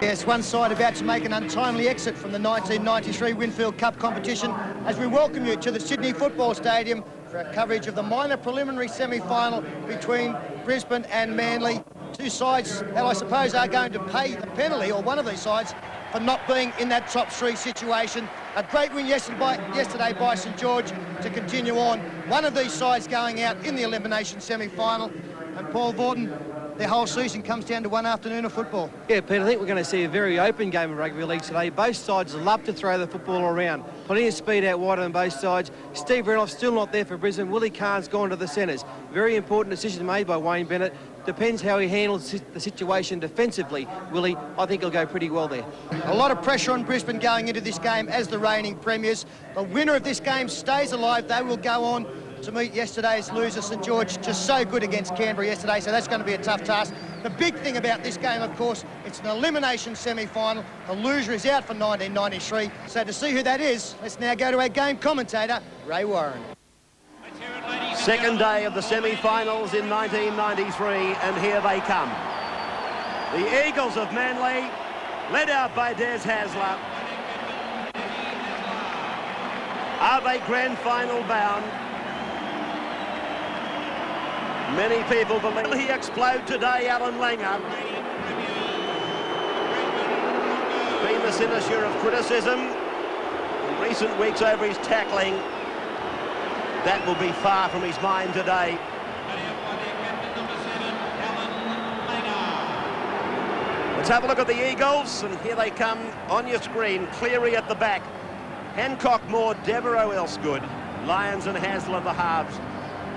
Yes, one side about to make an untimely exit from the 1993 Winfield Cup competition as we welcome you to the Sydney Football Stadium for our coverage of the minor preliminary semi-final between Brisbane and Manly. Two sides that I suppose are going to pay the penalty, or one of these sides, for not being in that top three situation. A great win yesterday by St George to continue on. One of these sides going out in the elimination semi-final. And Paul Vorton, their whole season comes down to one afternoon of football. Yeah, Pete, I think we're going to see a very open game of rugby league today. Both sides love to throw the football around. Plenty of speed out wide on both sides. Steve Renoff's still not there for Brisbane. Willie Carn's gone to the centres. Very important decision made by Wayne Bennett. Depends how he handles the situation defensively. Willie, I think he'll go pretty well there. A lot of pressure on Brisbane going into this game as the reigning premiers. The winner of this game stays alive. They will go on to meet yesterday's loser, St George. Just so good against Canberra yesterday, so that's going to be a tough task. The big thing about this game, of course, it's an elimination semi-final. The loser is out for 1993. So to see who that is, let's now go to our game commentator, Ray Warren. Second day of the semi-finals in 1993, and here they come. The Eagles of Manly, led out by Des Hasler. Are they grand final bound? Many people believe. Will he explode today, Alan Langer? Been the cynosure of criticism in recent weeks over his tackling. That will be far from his mind today. Let's have a look at the Eagles, and here they come on your screen. Cleary at the back, Hancock, Moore, Devereaux, Elsgood, Lyons and Hasler the halves,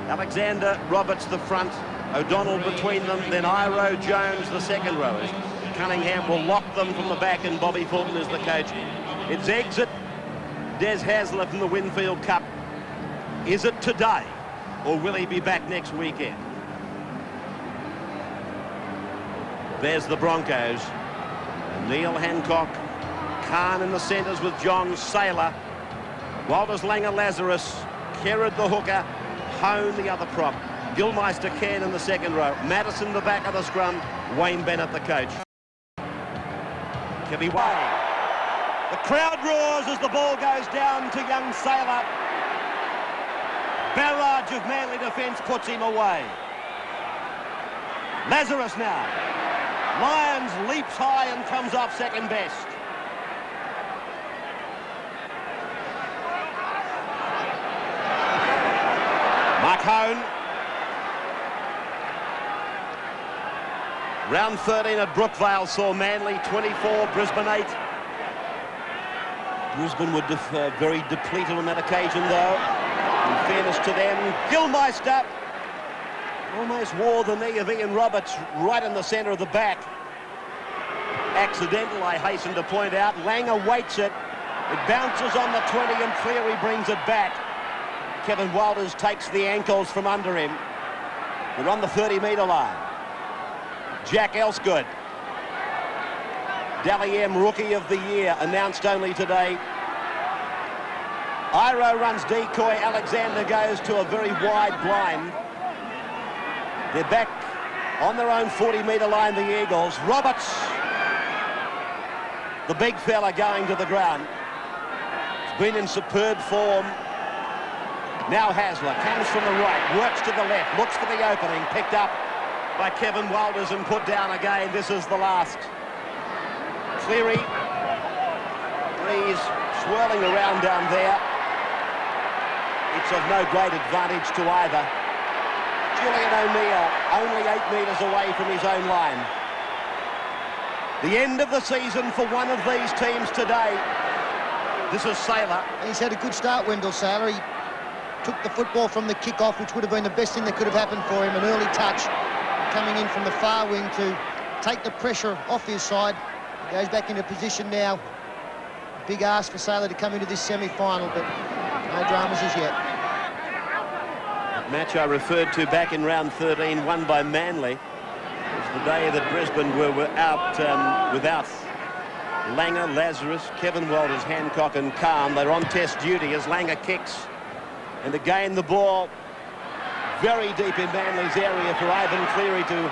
Alexander, Roberts the front, O'Donnell between them, then Iro, Jones the second rowers. Cunningham will lock them from the back, and Bobby Fulton is the coach. It's exit Des Hasler from the Winfield Cup. Is it today, or will he be back next weekend? There's the Broncos. Neil Hancock, Khan in the centres with John Saylor, Walters, Langer, Lazarus, Kerrod the hooker, Hone the other prop, Gilmeister, Cairn in the second row, Madison the back of the scrum, Wayne Bennett the coach. Kevy Wayne. The crowd roars as the ball goes down to young Saylor. Barrage of Manly defence puts him away. Lazarus now. Lyons leaps high and comes off second best. Mark Hone. Round 13 at Brookvale saw Manly 24, Brisbane 8. Brisbane were very depleted on that occasion, though. In fairness to them, Gilmeister almost wore the knee of Ian Roberts right in the centre of the back. Accidental, I hasten to point out. Langer waits it. It bounces on the 20 and Cleary brings it back. Kevin Walters takes the ankles from under him. They're on the 30-metre line. Jack Elsgood. Dally M Rookie of the Year, announced only today. Iro runs decoy, Alexander goes to a very wide blind. They're back on their own 40-metre line, the Eagles. Roberts, the big fella, going to the ground. He's been in superb form. Now Hasler comes from the right, works to the left, looks for the opening, picked up by Kevin Walters and put down again. This is the last. Cleary, breeze swirling around down there. It's of no great advantage to either. Julian O'Neill only 8 metres away from his own line. The end of the season for one of these teams today. This is Saylor. He's had a good start, Wendell Saylor. He took the football from the kick-off, which would have been the best thing that could have happened for him. An early touch coming in from the far wing to take the pressure off his side. He goes back into position now. Big ask for Saylor to come into this semi-final, but no dramas as yet. The match I referred to back in round 13, won by Manly. It was the day that Brisbane were out without Langer, Lazarus, Kevin Walters, Hancock and Calm. They're on test duty as Langer kicks. And again the ball very deep in Manly's area for Ivan Cleary to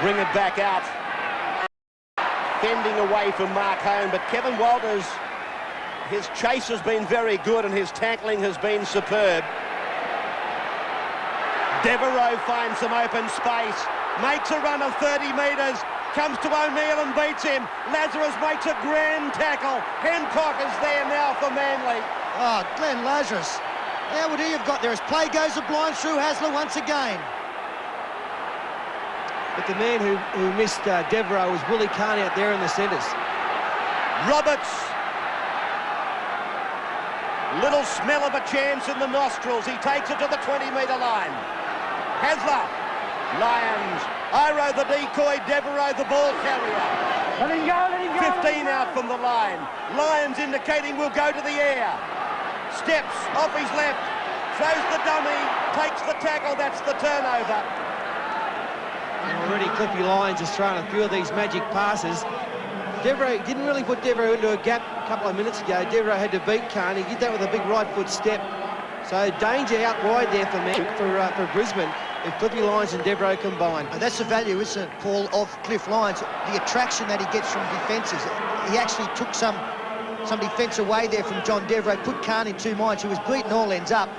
bring it back out. fending away from Mark Hone, but Kevin Walters, his chase has been very good and his tackling has been superb. Devereaux finds some open space, makes a run of 30 metres, comes to O'Neill and beats him. Lazarus makes a grand tackle. Hancock is there now for Manly. Oh, Glenn Lazarus. How would he have got there as play goes a blind through Hasler once again? But the man who missed Devereaux was Willie Kahn out there in the centres. Roberts. Little smell of a chance in the nostrils. He takes it to the 20-metre line. Hasler. Lyons. Iro the decoy. Devereaux the ball carrier. Let him go, let him go. 15 out from the line. Lyons indicating we'll go to the air. Steps off his left. Throws the dummy. Takes the tackle. That's the turnover. And already Cliffy Lyons has thrown a few of these magic passes. Devereaux didn't really put Devereaux into a gap a couple of minutes ago. Devereaux had to beat Kahn. He did that with a big right foot step. So danger out wide there for Brisbane if Cliffy Lyons and Devereaux combine. And that's the value, isn't it, Paul, of Cliff Lyons, the attraction that he gets from defences. He actually took some defence away there from John Devereaux, put Kahn in two minds. He was beaten all ends up.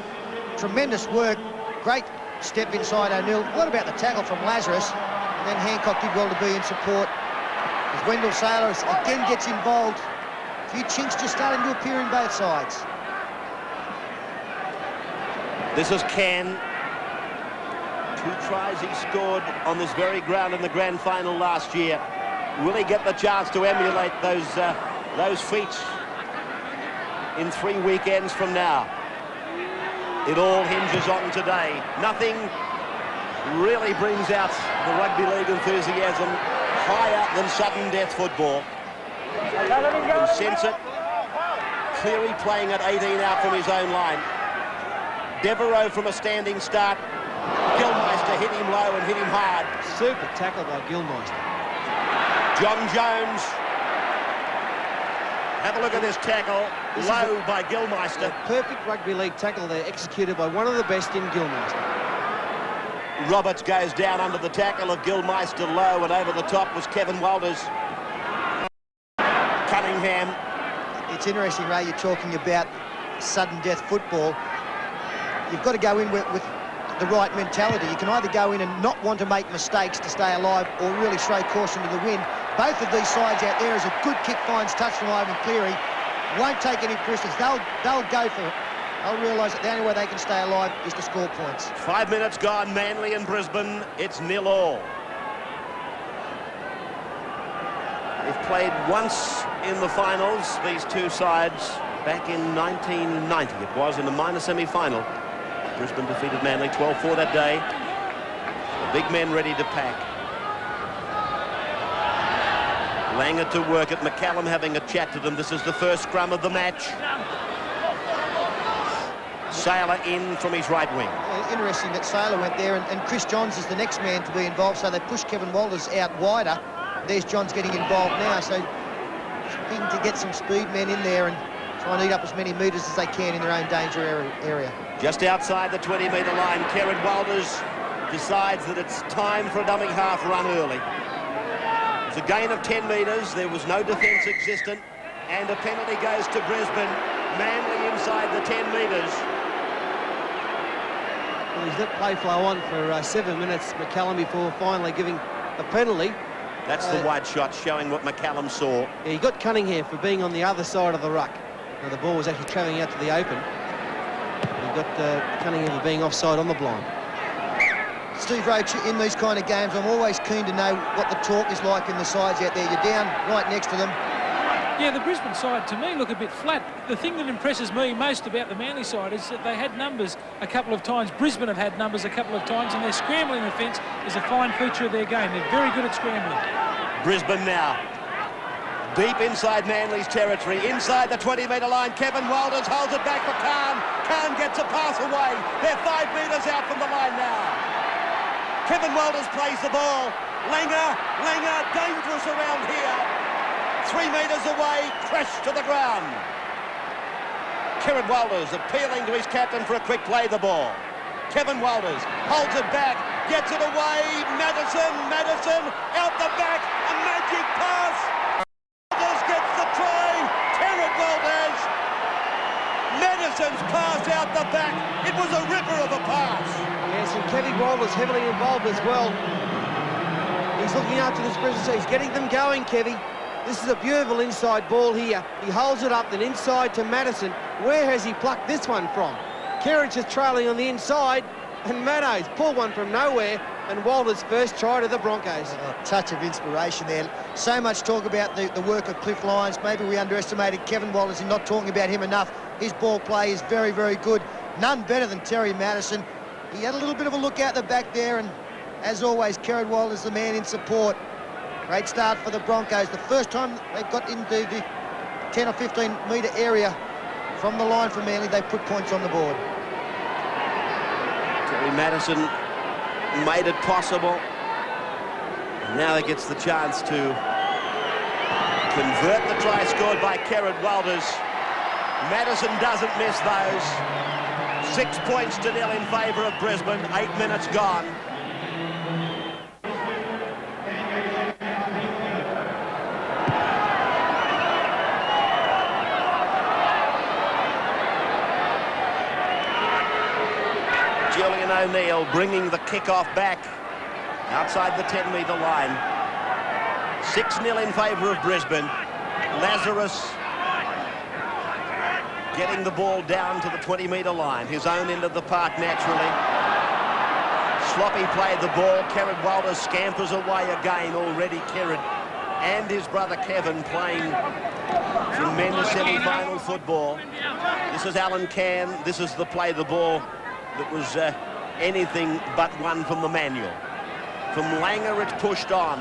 Tremendous work, great step inside O'Neill. What about the tackle from Lazarus? And then Hancock did well to be in support. As Wendell Saylor again gets involved. A few chinks just starting to appear in both sides. This is Ken. 2 tries he scored on this very ground in the grand final last year. Will he get the chance to emulate those feats in 3 weekends from now? It all hinges on today. Nothing really brings out the rugby league enthusiasm higher than sudden death football. You can sense it. Cleary playing at 18 out from his own line. Devereaux from a standing start. Gilmeister hit him low and hit him hard. Super tackle by Gilmeister. John Jones. Have a look at this tackle. Low by Gilmeister. A perfect rugby league tackle there, executed by one of the best in Gilmeister. Roberts goes down under the tackle of Gilmeister low, and over the top was Kevin Walters. Cunningham. It's interesting, Ray, you're talking about sudden death football. You've got to go in with the right mentality. You can either go in and not want to make mistakes to stay alive or really throw caution to the wind. Both of these sides out there, as a good kick finds touch from Ivan Cleary, won't take any prisoners. They'll go for it. They'll realise that the only way they can stay alive is to score points. 5 minutes gone, Manly and Brisbane, it's 0-0. They've played once in the finals, these two sides, back in 1990. It was in the minor semi-final. Brisbane defeated Manly 12-4 that day. The big men ready to pack. Langer to work it. McCallum having a chat to them. This is the first scrum of the match. Saylor in from his right wing. Interesting that Saylor went there, and Chris Johns is the next man to be involved, so they pushed Kevin Walters out wider. There's Johns getting involved now, so looking to get some speed men in there and try and eat up as many metres as they can in their own danger area. Just outside the 20-metre line, Kevin Walters decides that it's time for a dummy half run early. It's a gain of 10 metres. There was no defence existent, and a penalty goes to Brisbane. Manly inside the 10 metres. Well, he's let play flow on for 7 minutes, McCallum, before finally giving a penalty. That's the wide shot showing what McCallum saw. Yeah, he got Cunningham for being on the other side of the ruck. Now, the ball was actually travelling out to the open. He got Cunningham for being offside on the blind. Steve Roach, in these kind of games, I'm always keen to know what the talk is like in the sides out there. You're down right next to them. Yeah, the Brisbane side, to me, look a bit flat. The thing that impresses me most about the Manly side is that they had numbers a couple of times. Brisbane have had numbers a couple of times, and their scrambling offence is a fine feature of their game. They're very good at scrambling. Brisbane now. Deep inside Manly's territory, inside the 20-metre line. Kevin Walters holds it back for Kahn. Kahn gets a pass away. They're 5 metres out from the line now. Kevin Walters plays the ball. Langer, dangerous around here. 3 metres away, crash to the ground. Kevin Walters appealing to his captain for a quick play the ball. Kevin Walters holds it back, gets it away. Madison, out the back, a magic pass. Madison's pass out the back. It was a ripper of a pass. Yes, and Kevin Waller's heavily involved as well. He's looking after this Brisbane side. He's getting them going, Kevy. This is a beautiful inside ball here. He holds it up, then inside to Madison. Where has he plucked this one from? Kerridge is trailing on the inside, and Maddo's pulled one from nowhere, and Walter's first try to the Broncos. A touch of inspiration there. So much talk about the work of Cliff Lyons. Maybe we underestimated Kevin Walters in not talking about him enough. His ball play is very, very good. None better than Terry Madison. He had a little bit of a look out the back there, and as always, Kerrod Walters the man in support. Great start for the Broncos. The first time they've got into the 10 or 15 metre area from the line from Manly, they put points on the board. Terry Madison made it possible. And now he gets the chance to convert the try scored by Kerrod Walters. Madison doesn't miss those. 6 points to 0 in favour of Brisbane. 8 minutes gone. Julian O'Neill bringing the kick-off back outside the 10-metre line. 6-0 in favour of Brisbane. Lazarus getting the ball down to the 20-metre line. His own end of the park naturally. Sloppy played the ball. Kerrod Walters scampers away again already. Kerrod and his brother Kevin playing tremendous semi-final football. This is Alan Cann. This is the play the ball that was anything but one from the manual. From Langer, it's pushed on.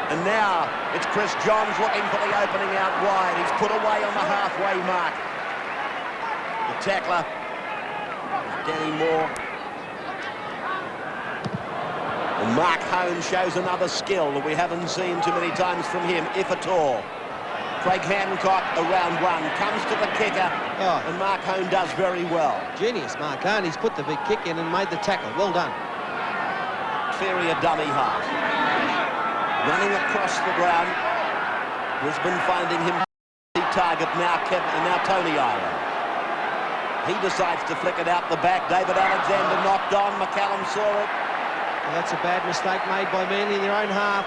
And now it's Chris Johns looking for the opening out wide. He's put away on the halfway mark. The tackler is Danny Moore. And Mark Hone shows another skill that we haven't seen too many times from him, if at all. Craig Hancock around one, comes to the kicker, and Mark Hone does very well. Genius, Mark Hone. He's put the big kick in and made the tackle. Well done. Cleary a dummy half. Running across the ground. Brisbane finding him the target now, Tony Ireland. He decides to flick it out the back. David Alexander knocked on. McCallum saw it. Well, that's a bad mistake made by Manly in their own half.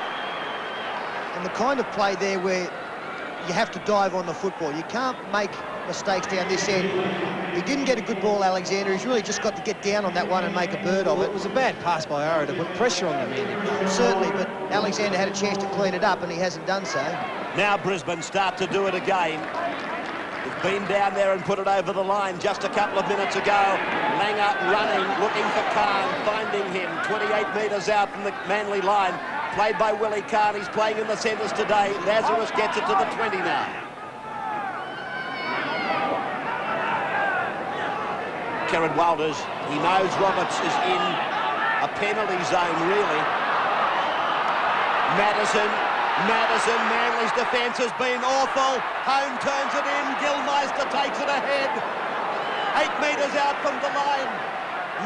And the kind of play there where you have to dive on the football. You can't make mistakes down this end. He didn't get a good ball, Alexander. He's really just got to get down on that one and make a bird of it. It was a bad pass by Aro to put pressure on the man. Certainly, but Alexander had a chance to clean it up and he hasn't done so. Now Brisbane start to do it again. They've been down there and put it over the line just a couple of minutes ago. Langer running, looking for Khan, finding him 28 metres out from the Manly line. Played by Willie Khan. He's playing in the centres today. Lazarus gets it to the 20 now. Kerrod Walters, he knows Roberts is in a penalty zone, really. Madison, Manly's defence has been awful. Home turns it in. Gilmeister takes it ahead. 8 metres out from the line.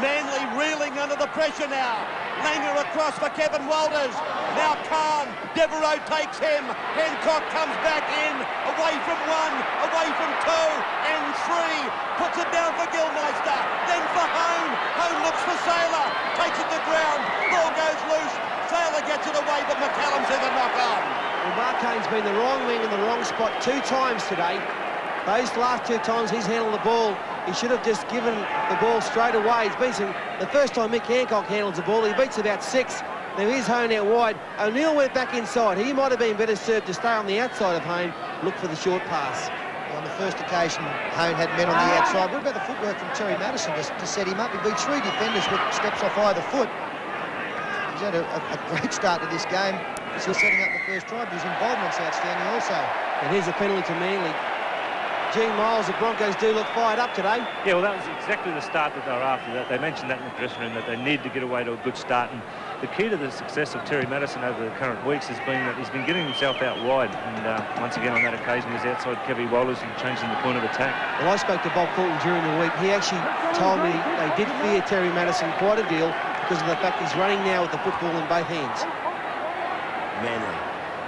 Manly reeling under the pressure now. Langer across for Kevin Walters. Now Khan. Devereaux takes him. Hancock comes back in. Away from one. Away from two. And three. Puts it down for Gilmeister. Then for Hone. Hone looks for Saylor. Takes it to ground. Ball goes loose. Saylor gets it away, but McCallum says a knock on. Well, Mark Hane's been the wrong man in the wrong spot 2 times today. Those last 2 times he's handled the ball, he should have just given the ball straight away. He's beaten the first time Mick Hancock handles the ball. He beats about 6. Now here's Hone out wide. O'Neill went back inside. He might have been better served to stay on the outside of Hone, look for the short pass. On the first occasion, Hone had men on the outside. What about the footwork from Terry Madison to set him up? He beat 3 defenders with steps off either foot. He's had a great start to this game. He's setting up the first try, but his involvement's outstanding also. And here's a penalty to Manly. Gene Miles, the Broncos do look fired up today. Yeah, well, that was exactly the start that they were after. That they mentioned that in the dressing room, that they need to get away to a good start. And the key to the success of Terry Madison over the current weeks has been that he's been getting himself out wide. And once again, on that occasion, he's outside Kevin Walters and changing the point of attack. Well, I spoke to Bob Fulton during the week. He actually told me they did fear Terry Madison quite a deal because of the fact he's running now with the football in both hands. Manly,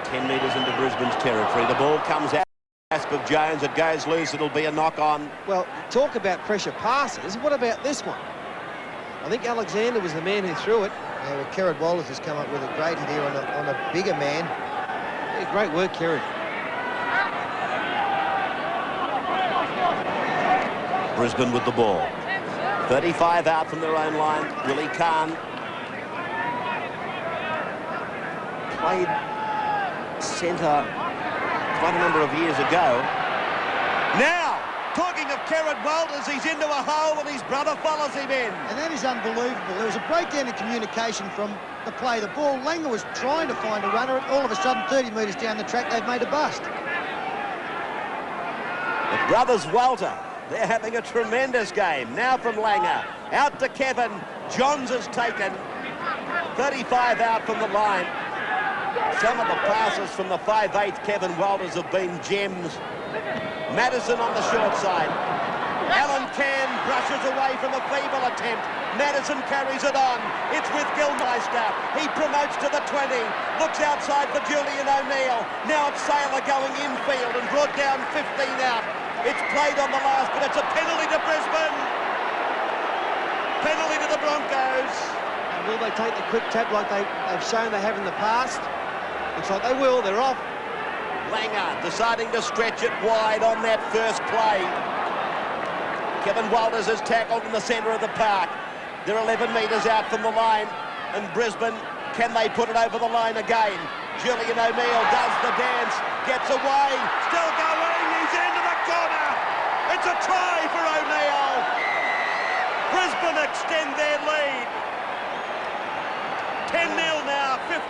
10 metres into Brisbane's territory. The ball comes out grasp of Jones. It goes loose. It'll be a knock-on. Well, talk about pressure passes. What about this one? I think Alexander was the man who threw it. Yeah, well, Kerrod Walters has come up with a great hit here on a bigger man. Yeah, great work, Kerrod. Brisbane with the ball. 35 out from their own line. Willie Kahn played centre quite a number of years ago. Now, talking of Kerrod Walters, he's into a hole and his brother follows him in. And that is unbelievable. There was a breakdown in communication from the play. The ball, Langer was trying to find a runner, and all of a sudden, 30 metres down the track, they've made a bust. The brothers Walter, they're having a tremendous game. Now from Langer, out to Kevin. Johns has taken 35 out from the line. Some of the passes from the 5'8" Kevin Walters have been gems. Madison on the short side. Alan Can brushes away from a feeble attempt. Madison carries it on. It's with Gilmeister. He promotes to the 20. Looks outside for Julian O'Neill. Now it's Saylor going infield and brought down 15 out. It's played on the last, but it's a penalty to Brisbane. Penalty to the Broncos. And will they take the quick tap like they've shown they have in the past? Looks like they will. They're off. Langer deciding to stretch it wide on that first play. Kevin Walters is tackled in the centre of the park. They're 11 metres out from the line. And Brisbane, can they put it over the line again? Julian O'Neill does the dance, gets away, still going, he's into the corner. It's a try for O'Neill. Brisbane extend their lead. 10-0 now, 15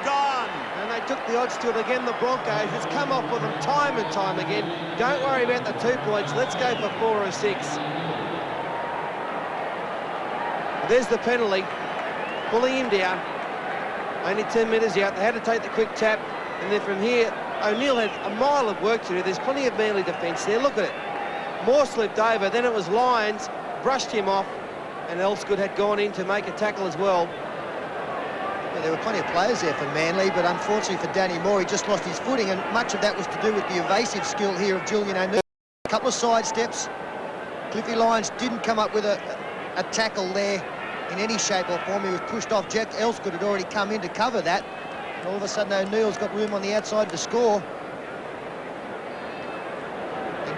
gone. And they took the odds to it again, the Broncos. It's come off with them time and time again. Don't worry about the 2 points. Let's go for 4 or 6. There's the penalty. Pulling him down. Only 10 metres out. They had to take the quick tap. And then from here, O'Neill had a mile of work to do. There's plenty of Manly defence there. Look at it. Moore slipped over. Then it was Lyons. Brushed him off. And Elsgood had gone in to make a tackle as well. Yeah, there were plenty of players there for Manly, but unfortunately for Danny Moore, he just lost his footing, and much of that was to do with the evasive skill here of Julian O'Neill. A couple of side steps. Cliffy Lyons didn't come up with a tackle there in any shape or form. He was pushed off. Jack Elsgood had already come in to cover that. And all of a sudden, O'Neill's got room on the outside to score.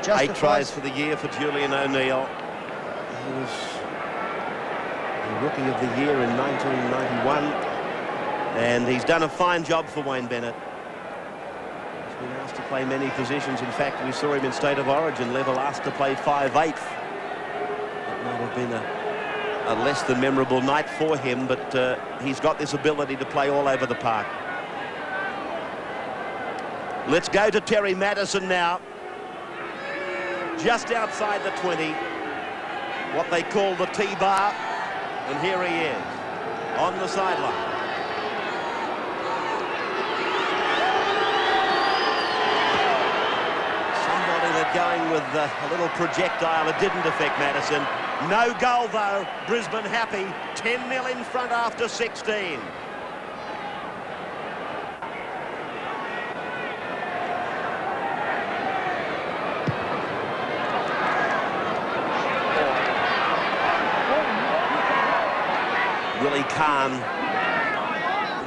8 tries for the year for Julian O'Neill. He was the Rookie of the Year in 1991. And he's done a fine job for Wayne Bennett. He's been asked to play many positions. In fact, we saw him in State of Origin level, asked to play 5'8". It might have been a less than memorable night for him, but he's got this ability to play all over the park. Let's go to Terry Madison now. Just outside the 20. What they call the T-bar. And here he is, on the sideline. Going with a little projectile. It didn't affect Madison. No goal though. Brisbane happy. 10-0 in front after 16. Willie Kahn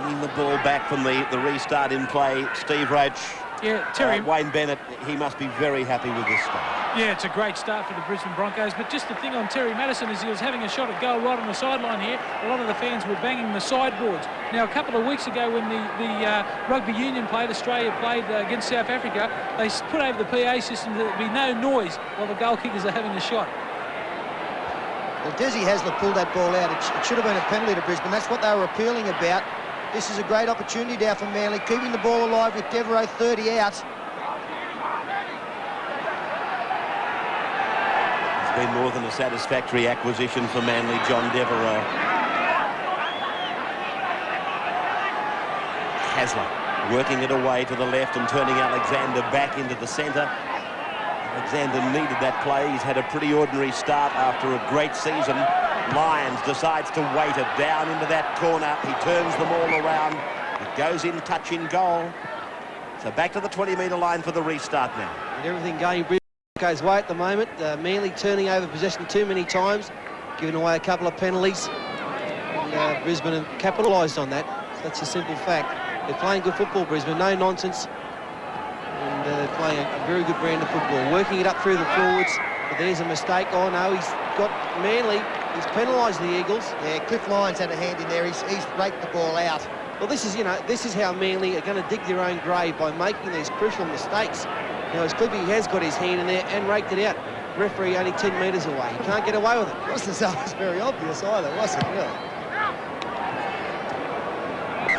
bringing the ball back from the restart in play. Steve Roach. Yeah, Terry. Wayne Bennett, he must be very happy with this start. Yeah, it's a great start for the Brisbane Broncos. But just the thing on Terry Madison is he was having a shot at goal right on the sideline here. A lot of the fans were banging the sideboards. Now, a couple of weeks ago when the rugby union played, Australia played against South Africa, they put over the PA system that there'd be no noise while the goal kickers are having a shot. Well, Desi Hasler pulled that ball out. It should have been a penalty to Brisbane. That's what they were appealing about. This is a great opportunity now for Manly, keeping the ball alive with Devereaux 30 out. It's been more than a satisfactory acquisition for Manly, John Devereaux. Hasler working it away to the left and turning Alexander back into the centre. Alexander needed that play. He's had a pretty ordinary start after a great season. Lyons decides to weight it down into that corner. He turns them all around. It goes in, touch in goal. So back to the 20-metre line for the restart now. And everything going Broncos' way at the moment. Manly turning over possession too many times, giving away a couple of penalties. And Brisbane have capitalised on that. So that's a simple fact. They're playing good football, Brisbane, no nonsense. And they're playing a very good brand of football, working it up through the forwards. But there's a mistake. Oh no, he's got Manly. He's penalised the Eagles. Yeah, Cliff Lyons had a hand in there. He's raked the ball out. Well, this is how Manly are going to dig their own grave, by making these crucial mistakes. Now, as Cliffy has got his hand in there and raked it out. Referee only 10 metres away. He can't get away with it. It wasn't always very obvious either, was it, really?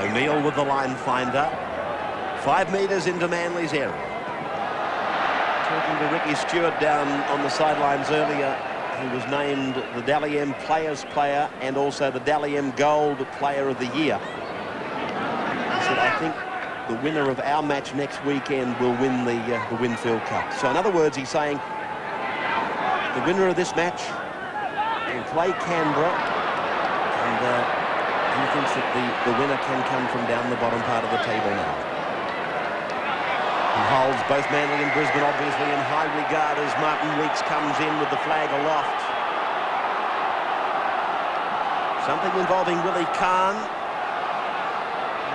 O'Neill with the line finder. 5 metres into Manly's area. Talking to Ricky Stewart down on the sidelines earlier, who was named the Dally M Players Player and also the Dally M Gold Player of the Year. He said, I think the winner of our match next weekend will win the Winfield Cup. So in other words, he's saying the winner of this match will play Canberra, and he thinks that the winner can come from down the bottom part of the table now. He holds both Manly and Brisbane obviously in high regard as Martin Weeks comes in with the flag aloft. Something involving Willie Kahn.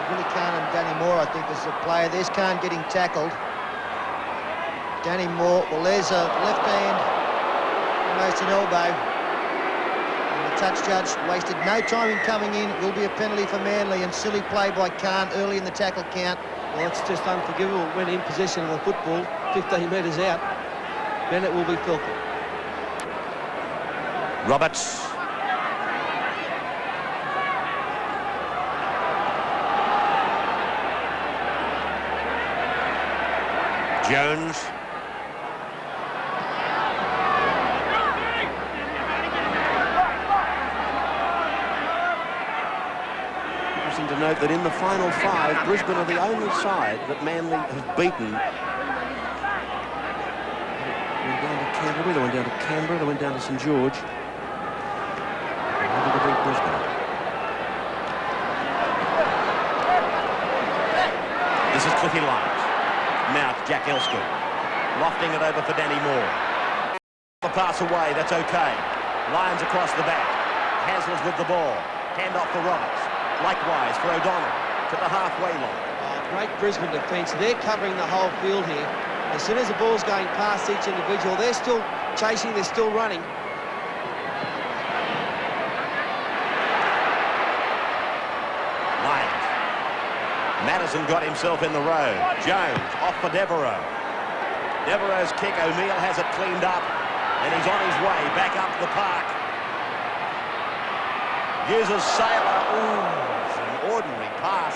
Willie Kahn and Danny Moore, I think, is the player. There's Kahn getting tackled. Danny Moore, well, there's a left hand, almost an elbow. And the touch judge wasted no time in coming in. It will be a penalty for Manly, and silly play by Kahn early in the tackle count. Well, it's just unforgivable when in possession of the football, 15 metres out. Bennett will be filthy. Roberts. Jones. Interesting to note that in the final 5, Brisbane are the only side that Manly have beaten. They went down to Canberra, they went down to St George. Never to beat Brisbane. This is Cliffy Lyons. Now to Jack Elsker, lofting it over for Danny Moore. The pass away, that's okay. Lyons across the back. Hasler's with the ball. Hand off for Roberts. Likewise for O'Donnell to the halfway line. Great Brisbane defence. They're covering the whole field here. As soon as the ball's going past each individual, they're still chasing, they're still running. Lyons. Madison got himself in the road. Jones off for Devereaux. Devereaux's kick, O'Neill has it cleaned up, and he's on his way back up the park. Uses Saylor. Ooh, it's an ordinary pass.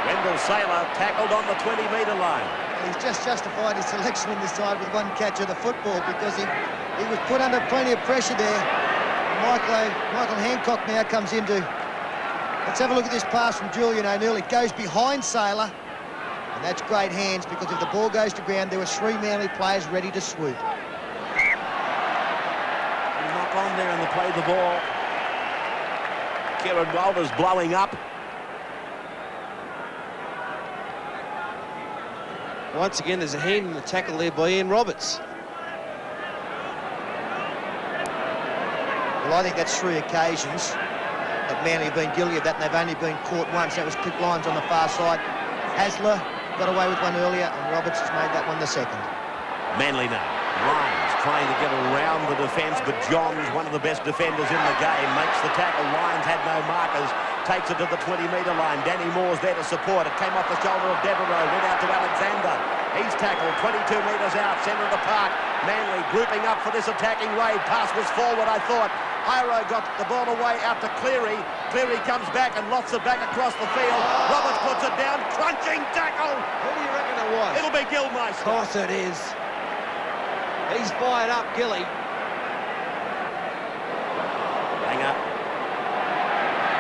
Wendell Saylor tackled on the 20-metre line. He's just justified his selection in this side with one catch of the football, because he was put under plenty of pressure there. Michael Hancock now comes into. Let's have a look at this pass from Julian O'Neill. It goes behind Saylor, and that's great hands, because if the ball goes to ground, there were 3 Manly players ready to swoop. Knock on there and they play the ball. Kieran Walder's blowing up. Once again, there's a hand in the tackle there by Ian Roberts. Well, I think that's 3 occasions that Manly have been guilty of that, and they've only been caught once. That was Cliff Lyons on the far side. Hasler got away with one earlier, and Roberts has made that one the second. Manly now. Lyons trying to get around the defence, but Johns, one of the best defenders in the game, makes the tackle. Lyons had no markers, takes it to the 20-metre line. Danny Moore's there to support. It came off the shoulder of Devereaux, went out to Alexander. He's tackled 22 metres out, centre of the park. Manly grouping up for this attacking raid. Pass was forward, I thought. Iro got the ball away out to Cleary. Cleary comes back and lofts it back across the field. Roberts puts it down. Crunching tackle. Who do you reckon it was? It'll be Gilmeister. Of course it is. He's fired up, Gilly. Langer.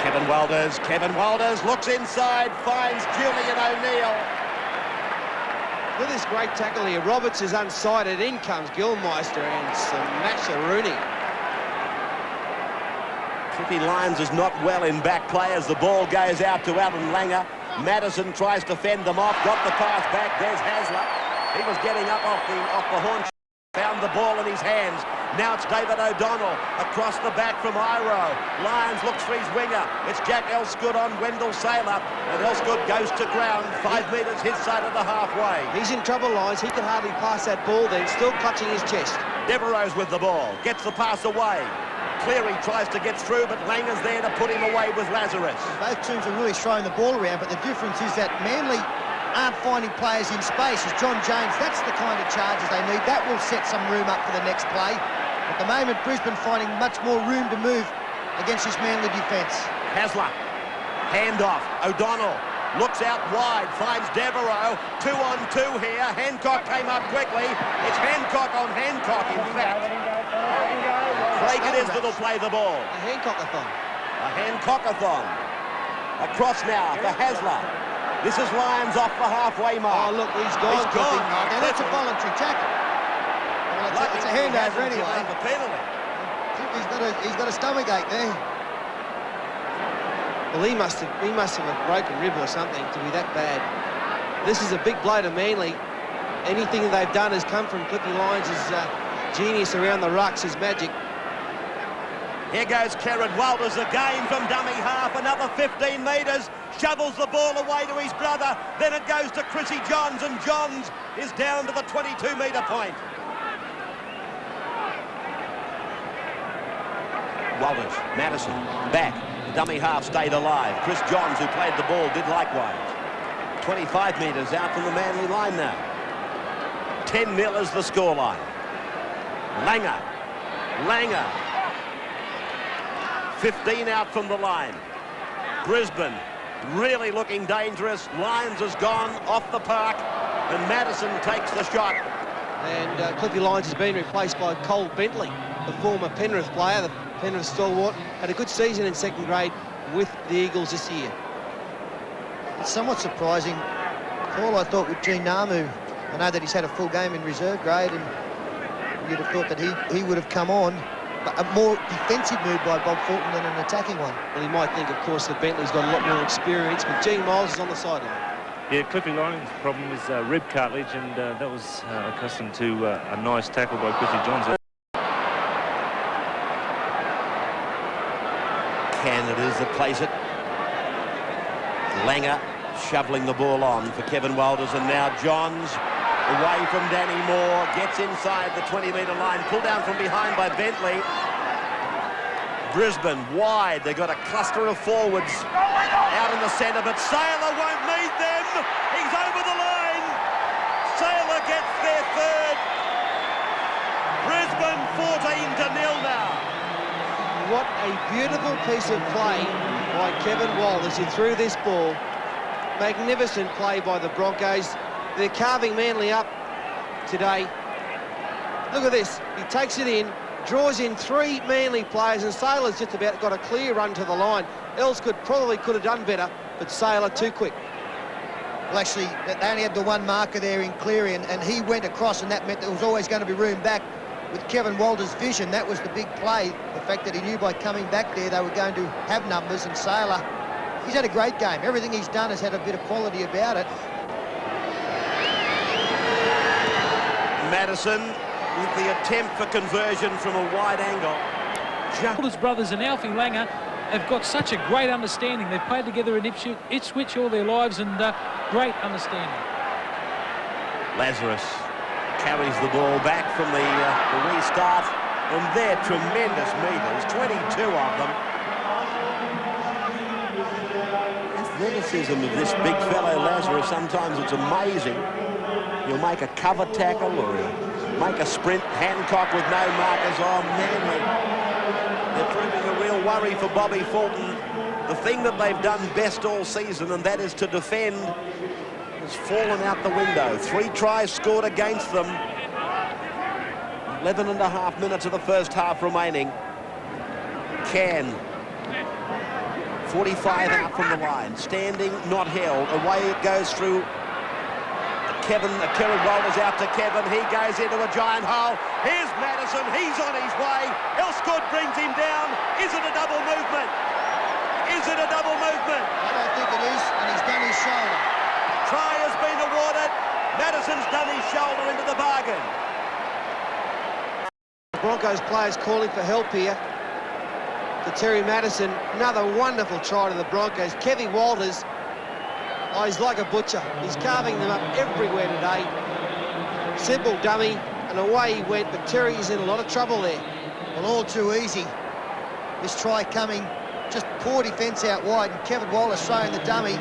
Kevin Walters looks inside, finds Julian O'Neill. With this great tackle here, Roberts is unsighted. In comes Gilmeister and smashes Rooney. Cliffy Lyons is not well in back play as the ball goes out to Alan Langer. Madison tries to fend them off, got the pass back, there's Hasler. He was getting up off the haunch, found the ball in his hands. Now it's David O'Donnell across the back from Iro. Lyons looks for his winger. It's Jack Elsgood on Wendell Saylor, and Elsgood goes to ground 5 metres his side of the halfway. He's in trouble, Lyons. He can hardly pass that ball then, still clutching his chest. Devereaux's with the ball, gets the pass away. Cleary tries to get through, but Langer's there to put him away with Lazarus. Both teams are really throwing the ball around, but the difference is that Manly aren't finding players in space. As John James, that's the kind of charges they need. That will set some room up for the next play. At the moment, Brisbane finding much more room to move against this Manly defence. Hasler, handoff. O'Donnell looks out wide, finds Devereaux. 2-on-2 here. Hancock came up quickly. It's Hancock on Hancock, in fact. Blake it is that'll play the ball. A Hancock-a-thon. A Hancock-a-thon. Across now for Hasler. This is Lyons off the halfway mark. Oh, look, he's gone. He's gone. Now, that's a voluntary tackle. Well, it's a handover anyway. The penalty. He's got a stomachache there. Well, he must have a broken rib or something to be that bad. This is a big blow to Manly. Anything that they've done has come from Cliffy Lyons' genius around the rucks, his magic. Here goes Kerrod Walters again from dummy half, another 15 metres, shovels the ball away to his brother, then it goes to Chrissy Johns, and Johns is down to the 22-metre point. Walters, Madison, back, the dummy half stayed alive. Chris Johns, who played the ball, did likewise. 25 metres out from the Manly line now. 10-0 is the scoreline. Langer. 15 out from the line. Brisbane really looking dangerous. Lyons has gone off the park, and Madison takes the shot. And Cliffy Lyons has been replaced by Cole Bentley, the former Penrith player, the Penrith stalwart. Had a good season in second grade with the Eagles this year. It's somewhat surprising. Paul, I thought with Gene Namu, I know that he's had a full game in reserve grade, and you'd have thought that he would have come on. But a more defensive move by Bob Fulton than an attacking one. Well, he might think, of course, that Bentley's got a lot more experience, but Gene Miles is on the sideline. Yeah, Cliffy Lyons' problem is rib cartilage, and that was accustomed to a nice tackle by Cliffy Johns. Canada's that plays it. Langer shoveling the ball on for Kevin Walters, and now Johns away from Danny Moore, gets inside the 20-metre line, pulled down from behind by Bentley. Brisbane wide, they've got a cluster of forwards out in the centre, but Saylor won't need them. He's over the line. Saylor gets their third. Brisbane 14-0 now. What a beautiful piece of play by Kevin Walters, who threw this ball. Magnificent play by the Broncos. They're carving Manly up today. Look at this. He takes it in, draws in 3 Manly players, and Saylor's just about got a clear run to the line. Elsgood probably could have done better, but Saylor too quick. Well, actually, they only had the one marker there in Cleary, and he went across, and that meant there was always going to be room back. With Kevin Walters' vision, that was the big play. The fact that he knew by coming back there they were going to have numbers, and Saylor, he's had a great game. Everything he's done has had a bit of quality about it. Madison with the attempt for conversion from a wide angle. Walters brothers and Alfie Langer have got such a great understanding. They've played together in Ipswich all their lives, and great understanding. Lazarus carries the ball back from the restart, and they're tremendous meters, 22 of them. Athleticism of this big fellow Lazarus, sometimes it's amazing. You'll make a cover tackle or make a sprint. Hancock with no markers on. Manly, they're proving a real worry for Bobby Fulton. The thing that they've done best all season, and that is to defend, has fallen out the window. 3 tries scored against them. 11.5 minutes of the first half remaining. Can 45 out from the line, standing, not held. Away it goes through Kerrod Walters out to Kevin. He goes into a giant hole. Here's Madison. He's on his way. Elsgood brings him down. Is it a double movement? Is it a double movement? I don't think it is, and he's done his shoulder. Try has been awarded. Madison's done his shoulder into the bargain. The Broncos players calling for help here to Terry Madison. Another wonderful try to the Broncos. Kevin Walters, oh, he's like a butcher. He's carving them up everywhere today. Simple dummy, and away he went, but Terry's in a lot of trouble there. Well, all too easy. This try coming, just poor defence out wide, and Kevin Walters throwing the dummy.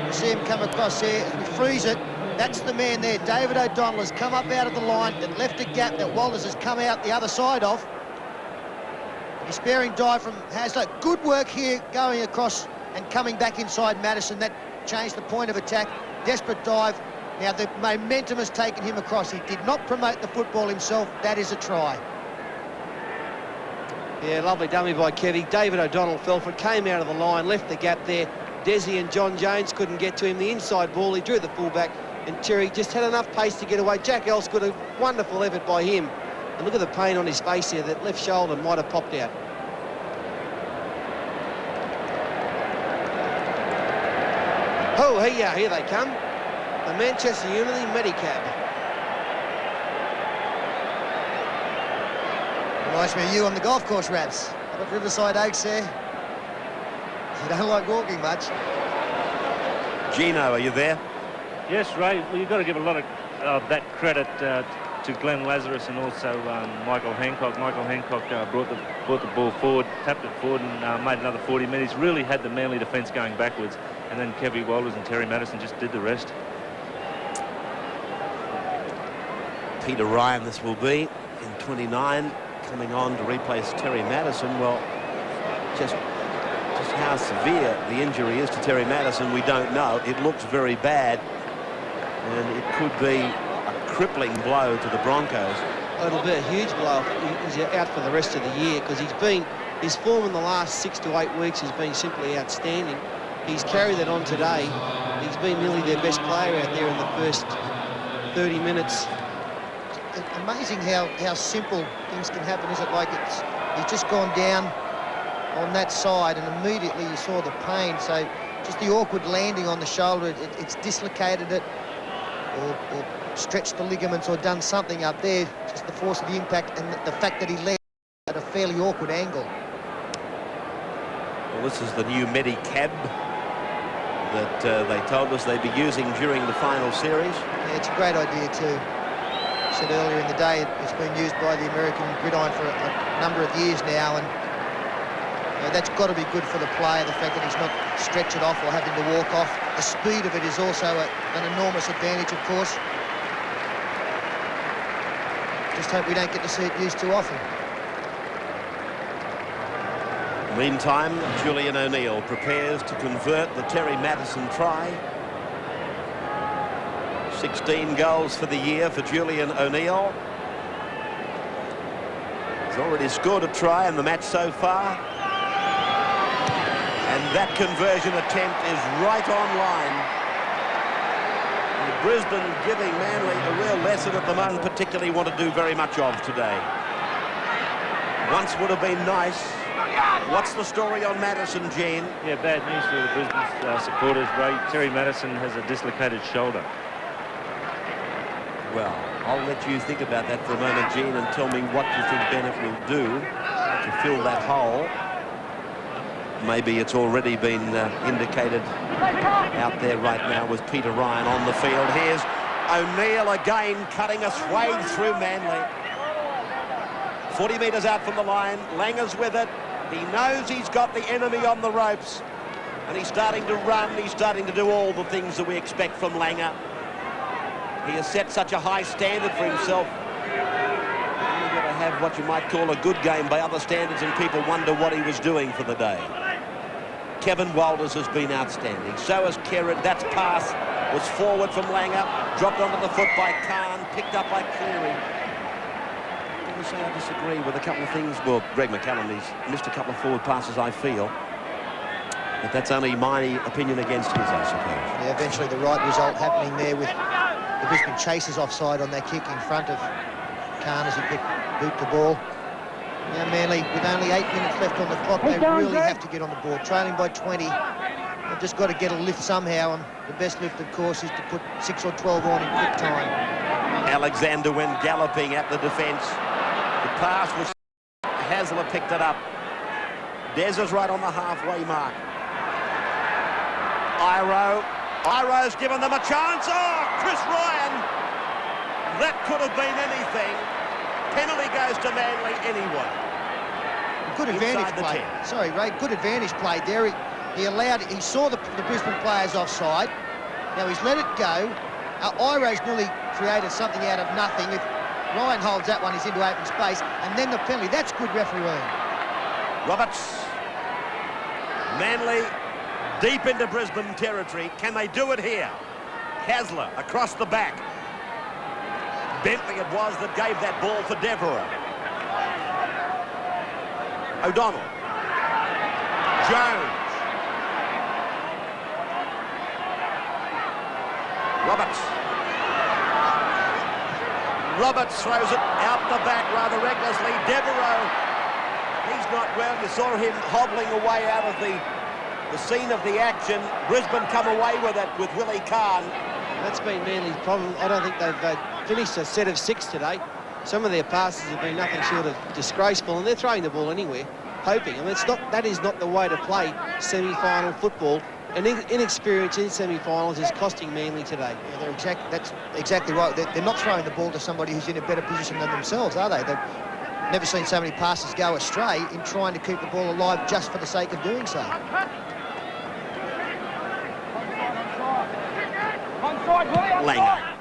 You see him come across there as we freeze it. That's the man there. David O'Donnell has come up out of the line and left a gap that Walters has come out the other side of. A sparing dive from Hasler. Good work here going across and coming back inside Madison. That changed the point of attack. Desperate dive. Now the momentum has taken him across. He did not promote the football himself. That is a try. Yeah, lovely dummy by Kevy. David O'Donnell fell for it, came out of the line, left the gap there. Desi and John Jones couldn't get to him. The inside ball, he drew the fullback, and Terry just had enough pace to get away. Jack Elsgood, a wonderful effort by him. And look at the pain on his face here. That left shoulder might have popped out. Oh, here they come. The Manchester Unity Medicab. Reminds me of you on the golf course, Raps. Up at Riverside Oaks there. You don't like walking much. Gino, are you there? Yes, Ray. Well, you've got to give a lot of that credit to Glenn Lazarus and also Michael Hancock. Michael Hancock brought the ball forward, tapped it forward, and made another 40 metres. Really had the Manly defence going backwards, and then Kevy Walters and Terry Madison just did the rest. Peter Ryan, this will be in 29, coming on to replace Terry Madison. Well, just how severe the injury is to Terry Madison, we don't know. It looks very bad, and it could be a crippling blow to the Broncos. Oh, it'll be a huge blow. He's out for the rest of the year because his form in the last 6 to 8 weeks has been simply outstanding. He's carried that on today. He's been nearly their best player out there in the first 30 minutes. Amazing how simple things can happen, is it? Like he's just gone down on that side and immediately you saw the pain. So just the awkward landing on the shoulder, it's dislocated it or stretched the ligaments or done something up there. Just the force of the impact and the fact that he landed at a fairly awkward angle. Well, this is the new Medicab that they told us they'd be using during the final series. Yeah, it's a great idea too. I said earlier in the day, it's been used by the American gridiron for a number of years now, and that's got to be good for the player, the fact that he's not stretched off or having to walk off. The speed of it is also an enormous advantage, of course. Just hope we don't get to see it used too often. Meantime, Julian O'Neill prepares to convert the Terry Madison try. 16 goals for the year for Julian O'Neill. He's already scored a try in the match so far. And that conversion attempt is right on line. And Brisbane giving Manly a real lesson at the moment, particularly want to do very much of today. Once would have been nice. What's the story on Madison, Gene? Yeah, bad news for the Brisbane supporters, Ray. Terry Madison has a dislocated shoulder. Well, I'll let you think about that for a moment, Gene, and tell me what you think Bennett will do to fill that hole. Maybe it's already been indicated out there right now with Peter Ryan on the field. Here's O'Neill again cutting a swathe through Manly. 40 metres out from the line. Langer's with it. He knows he's got the enemy on the ropes. And he's starting to run. He's starting to do all the things that we expect from Langer. He has set such a high standard for himself. He's going to have what you might call a good game by other standards, and people wonder what he was doing for the day. Kevin Walters has been outstanding. So has Kerrod. That pass was forward from Langer, dropped onto the foot by Khan, picked up by Cleary. I'm going to say I disagree with a couple of things. Well, Greg McCallum, he's missed a couple of forward passes, I feel. But that's only my opinion against his, I suppose. Yeah, eventually the right result happening there with the Brisbane Chasers offside on their kick in front of Khan as he boot the ball. Now Manly, with only 8 minutes left on the clock, they really have to get on the board. Trailing by 20, They've just got to get a lift somehow, and the best lift, of course, is to put 6 or 12 on in quick time. Alexander went galloping at the defence. The pass was... Hasler picked it up. Des is right on the halfway mark. Iro's given them a chance. Oh, Chris Ryan. That could have been anything. Penalty goes to Manly anyway. Good advantage play. Sorry, Ray, good advantage play there. He saw the Brisbane players offside. Now he's let it go. Iro's nearly created something out of nothing. If Ryan holds that one, he's into open space. And then the penalty. That's good refereeing. Roberts. Manly deep into Brisbane territory. Can they do it here? Hasler across the back. Bentley it was that gave that ball for Devereux. O'Donnell. Jones. Roberts throws it out the back rather recklessly. Devereux, he's not well. You saw him hobbling away out of the scene of the action. Brisbane come away with it with Willie Kahn. That's been Manly's problem. I don't think they've finished a set of 6 today. Some of their passes have been nothing short of disgraceful, and they're throwing the ball anywhere, hoping. I mean, that is not the way to play semi-final football. And inexperience in semi-finals is costing Manly today. Yeah, that's exactly right. They're not throwing the ball to somebody who's in a better position than themselves, are they? They've never seen so many passes go astray in trying to keep the ball alive just for the sake of doing so. Langer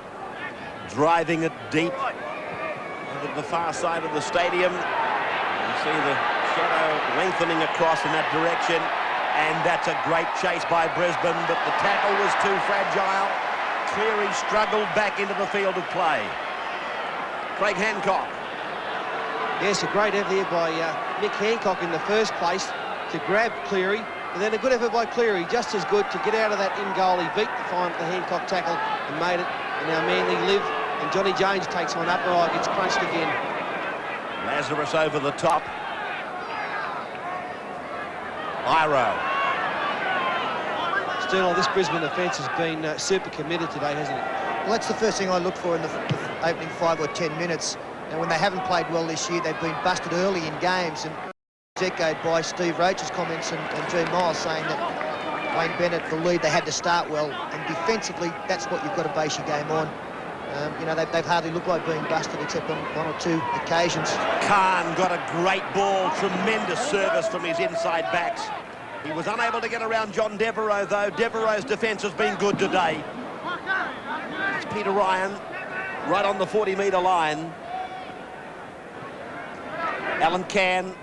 driving it deep to the far side of the stadium. You see the shadow lengthening across in that direction, and that's a great chase by Brisbane, but the tackle was too fragile. Cleary struggled back into the field of play. Craig Hancock. Yes, a great effort there by Nick Hancock in the first place to grab Cleary, and then a good effort by Cleary, just as good to get out of that in goal. He beat the Hancock tackle and made it, and now Manly live, and Johnny Jones takes one up. Oh, gets crunched again. Lazarus over the top. Iro. Still, this Brisbane defence has been super committed today, hasn't it? Well, that's the first thing I look for in the opening 5 or 10 minutes. Now, when they haven't played well this year, they've been busted early in games, and echoed by Steve Roach's comments and Gene Miles saying that Wayne Bennett, the lead, they had to start well, and defensively, that's what you've got to base your game on. You know, they've hardly looked like being busted except on 1 or 2 occasions. Kahn got a great ball, tremendous service from his inside backs. He was unable to get around John Devereux, though. Devereux's defence has been good today. It's Peter Ryan, right on the 40-metre line. Alan Cann.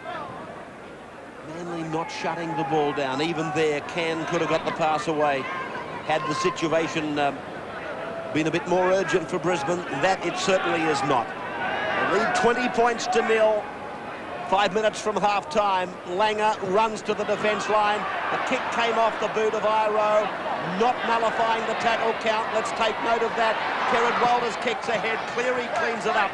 Manly not shutting the ball down. Even there, Cann could have got the pass away had the situation been a bit more urgent for Brisbane. That it certainly is not. They lead 20 points to 0. 5 minutes from half-time. Langer runs to the defence line. The kick came off the boot of Iro, not nullifying the tackle count. Let's take note of that. Kerrod Walters kicks ahead. Cleary cleans it up.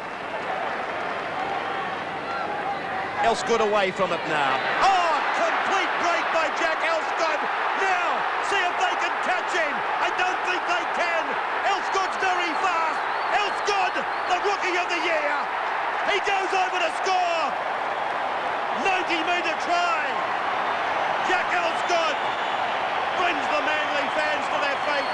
Elsgood away from it now. Oh, complete break by Jack Elsgood. Now, see if they can catch him. I don't think they can. Elsgood's very fast. Elsgood, the rookie of the year. He goes over to score. 90-metre try. Jack Elsgood brings the Manly fans to their feet.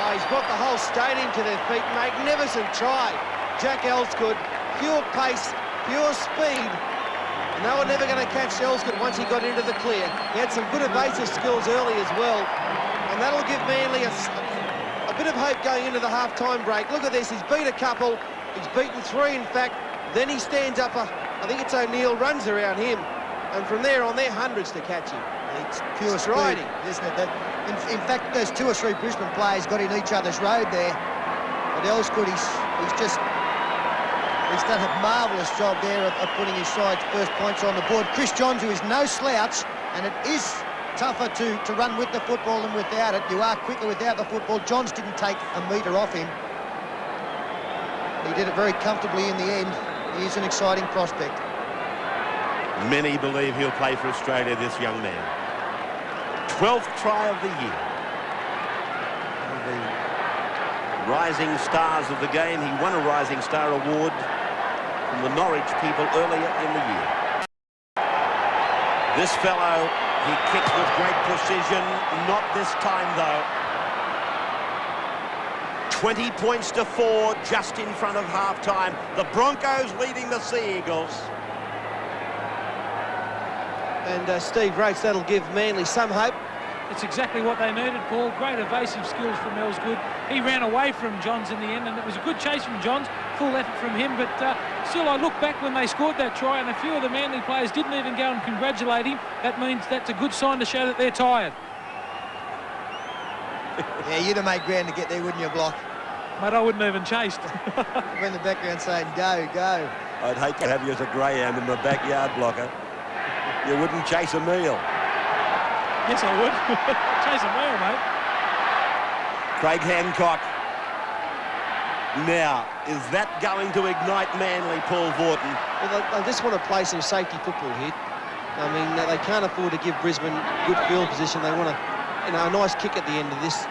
Oh, he's brought the whole stadium to their feet. Magnificent try. Jack Elsgood, pure pace, pure speed. And they were never going to catch Elsgood once he got into the clear. He had some good evasive skills early as well. And that'll give Manly a bit of hope going into the half-time break. Look at this. He's beat a couple. He's beaten 3, in fact. Then he stands up I think it's O'Neill, runs around him, and from there on, they're hundreds to catch him. It's pure striding, isn't it? In fact, those 2 or 3 Brisbane players got in each other's road there. But Elsgood, he's done a marvellous job there of putting his side's first points on the board. Chris Johns, who is no slouch, and it is tougher to run with the football than without it. You are quicker without the football. Johns didn't take a metre off him. He did it very comfortably in the end. He's an exciting prospect. Many believe he'll play for Australia, this young man. 12th try of the year. The rising stars of the game. He won a Rising Star Award from the Norwich people earlier in the year. This fellow, he kicks with great precision. Not this time, though. 20 points to 4, just in front of half-time. The Broncos leading the Sea Eagles. And Steve Roach, that'll give Manly some hope. It's exactly what they needed, Paul. Great evasive skills from Ellsgood. He ran away from Johns in the end, and it was a good chase from Johns. Full effort from him, but still, I look back when they scored that try, and a few of the Manly players didn't even go and congratulate him. That means that's a good sign to show that they're tired. Yeah, you'd have made ground to get there, wouldn't you, Block? Mate, I wouldn't even chased. We're in the background saying, go, go. I'd hate to have you as a greyhound in the backyard, Blocker. You wouldn't chase a meal. Yes, I would. Chase a meal, mate. Craig Hancock. Now, is that going to ignite Manly, Paul Vaughton? Well, they just want to play some safety football here. I mean, they can't afford to give Brisbane good field position. They want a nice kick at the end of this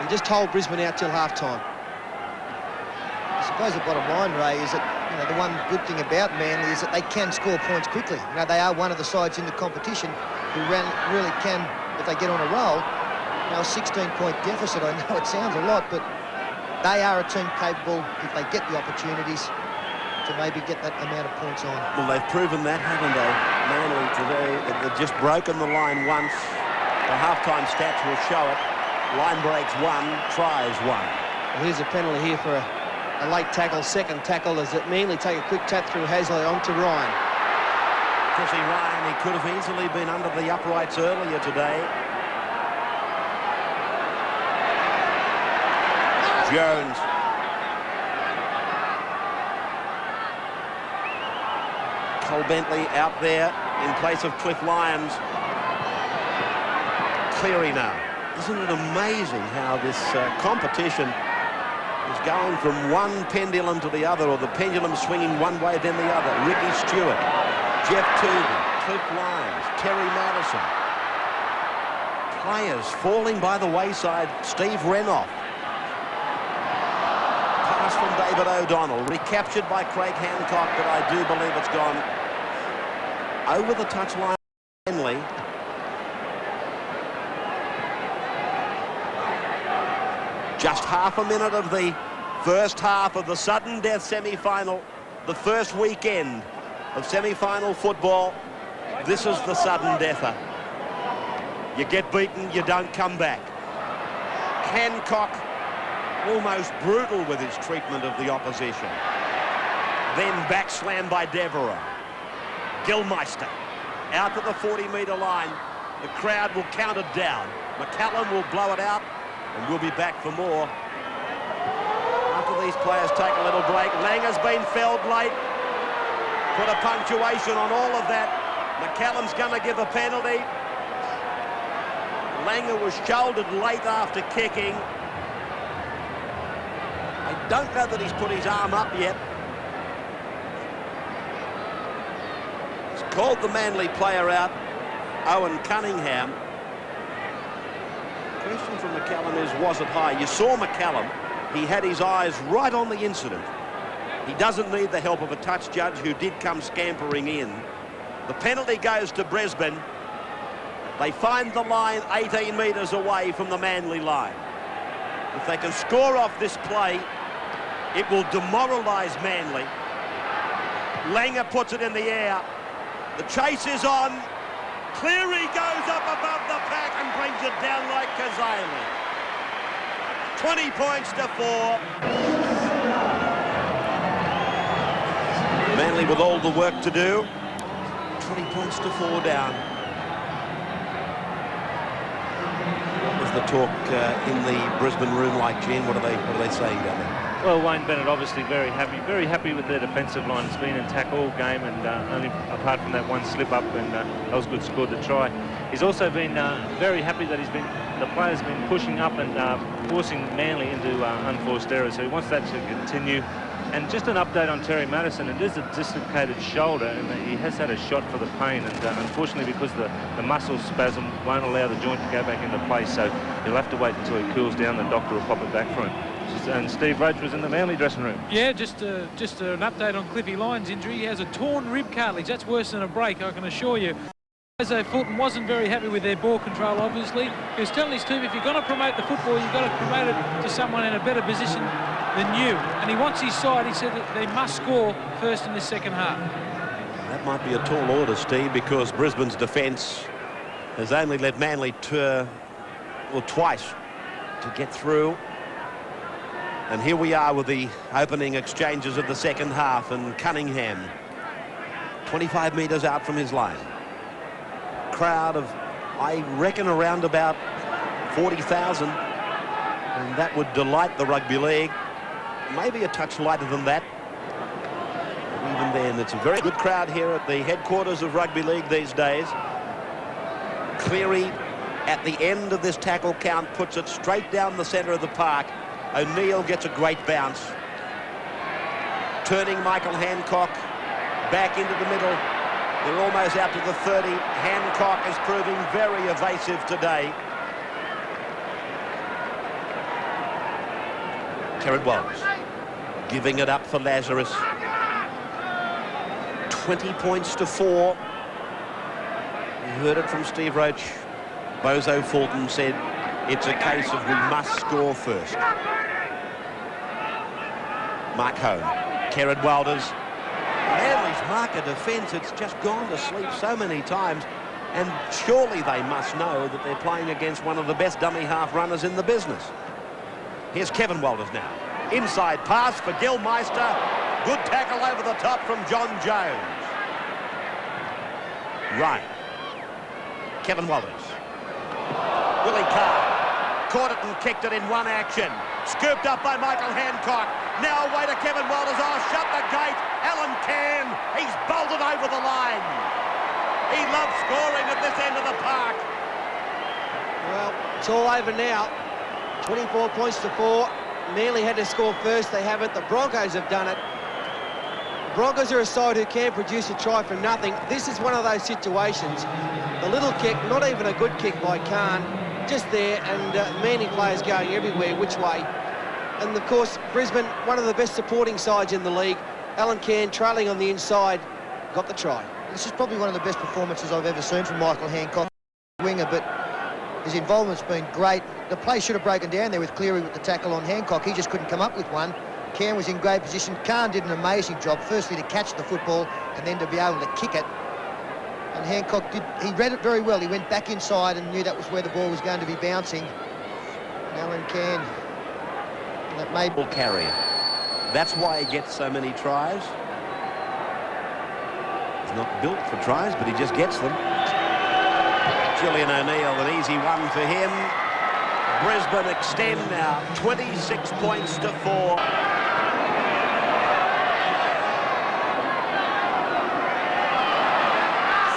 and just hold Brisbane out till half-time. I suppose the bottom line, Ray, is that the one good thing about Manly is that they can score points quickly. They are one of the sides in the competition who really can, if they get on a roll. A 16-point deficit, I know it sounds a lot, but they are a team capable, if they get the opportunities, to maybe get that amount of points on. Well, they've proven that, haven't they? Manly today, they've just broken the line once. The half-time stats will show it. Line breaks 1, tries 1. Well, here's a penalty here for a late tackle, second tackle, as it Manly take a quick tap through Hazley onto Ryan. Chrissy Ryan, he could have easily been under the uprights earlier today. Jones. Cole Bentley out there in place of Cliff Lyons. Cleary now. Isn't it amazing how this competition is going from one pendulum to the other, or the pendulum swinging one way then the other? Ricky Stewart, Jeff Tooby, Cliff Lyons, Terry Madison. Players falling by the wayside. Steve Renoff. Pass from David O'Donnell, recaptured by Craig Hancock, but I do believe it's gone over the touchline. Manly. Just half a minute of the first half of the sudden death semi-final, the first weekend of semi-final football. This is the sudden deather. You get beaten, you don't come back. Hancock, almost brutal with his treatment of the opposition. Then back slam by Devereaux. Gilmeister out to the 40-metre line. The crowd will count it down. McCallum will blow it out, and we'll be back for more. After these players take a little break, Lang has been felled late. Put a punctuation on all of that. McCallum's going to give a penalty. Langer was shouldered late after kicking. I don't know that he's put his arm up yet. He's called the Manly player out, Owen Cunningham. The question from McCallum is, was it high? You saw McCallum. He had his eyes right on the incident. He doesn't need the help of a touch judge who did come scampering in. The penalty goes to Brisbane. They find the line 18 metres away from the Manly line. If they can score off this play, it will demoralise Manly. Langer puts it in the air. The chase is on. Cleary goes up above the pack and brings it down like Kazali. 20 points to 4. Manly with all the work to do. 20 points to 4 down. There's the talk in the Brisbane room, like Jen. What are they saying down there? Well, Wayne Bennett obviously very happy with their defensive line. It's been intact all game, and only apart from that one slip up, and Ellsgood scored the try. He's also been very happy that the players been pushing up and forcing Manly into unforced errors. So he wants that to continue. And just an update on Terry Madison. It is a dislocated shoulder, and he has had a shot for the pain. And unfortunately, because the muscle spasm won't allow the joint to go back into place, so he'll have to wait until he cools down. The doctor will pop it back for him. And Steve Roach was in the Manly dressing room. Yeah, just an update on Cliffy Lyons' injury. He has a torn rib cartilage. That's worse than a break, I can assure you. Jose Fulton wasn't very happy with their ball control, obviously. He was telling his team, if you're going to promote the football, you've got to promote it to someone in a better position than you. And he wants his side. He said that they must score first in the second half. That might be a tall order, Steve, because Brisbane's defence has only let Manly twice to get through. And here we are with the opening exchanges of the second half, and Cunningham 25 metres out from his line. Crowd of, I reckon, around about 40,000, and that would delight the rugby league. Maybe a touch lighter than that. But even then, it's a very good crowd here at the headquarters of rugby league these days. Cleary at the end of this tackle count puts it straight down the centre of the park. O'Neill gets a great bounce. Turning Michael Hancock back into the middle. They're almost out to the 30. Hancock is proving very evasive today. Kerrod Walters giving it up for Lazarus. 20 points to 4. You heard it from Steve Roach. Bozo Fulton said it's a case of we must score first. Mark Hone. Kerrod Walters. Manly's marker defence, it's just gone to sleep so many times, and surely they must know that they're playing against one of the best dummy half runners in the business. Here's Kevin Walters now. Inside pass for Gilmeister. Good tackle over the top from John Jones. Ryan. Kevin Walters. Willie Carr. Caught it and kicked it in one action. Scooped up by Michael Hancock. Now away to Kevin Walters. Oh, shut the gate. Alan Cairn. He's bolted over the line. He loves scoring at this end of the park. Well, it's all over now. 24 points to 4. Manly had to score first. They haven't. The Broncos have done it. The Broncos are a side who can produce a try from nothing. This is one of those situations. The little kick, not even a good kick by Khan, just there, and Manly players going everywhere, which way. And, of course, Brisbane, one of the best supporting sides in the league. Alan Cairn trailing on the inside, got the try. This is probably one of the best performances I've ever seen from Michael Hancock, winger, but his involvement's been great. The play should have broken down there with Cleary with the tackle on Hancock. He just couldn't come up with one. Cairn was in great position. Khan did an amazing job, firstly to catch the football and then to be able to kick it. And Hancock he read it very well. He went back inside and knew that was where the ball was going to be bouncing. Alan Cairn, that made ball carrier. That's why he gets so many tries. He's not built for tries, but he just gets them. Julian O'Neill, an easy one for him. Brisbane extend now, 26 points to 4.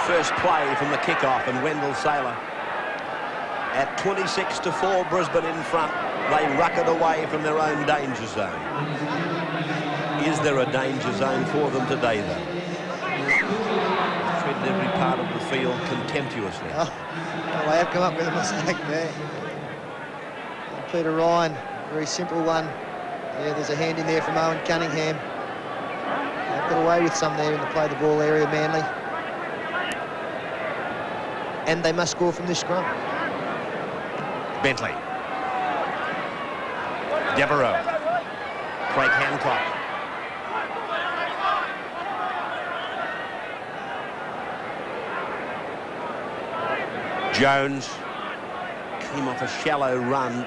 First play from the kickoff, and Wendell Saylor. At 26 to 4, Brisbane in front. They ruck it away from their own danger zone. Is there a danger zone for them today, though? Treated every part of the field contemptuously. Oh, well, they have come up with a mistake there. Peter Ryan, very simple one. Yeah, there's a hand in there from Owen Cunningham. They got away with some there in the play the ball area, Manly. And they must score from this scrum. Bentley. Devereaux. Craig Hancock. Jones came off a shallow run,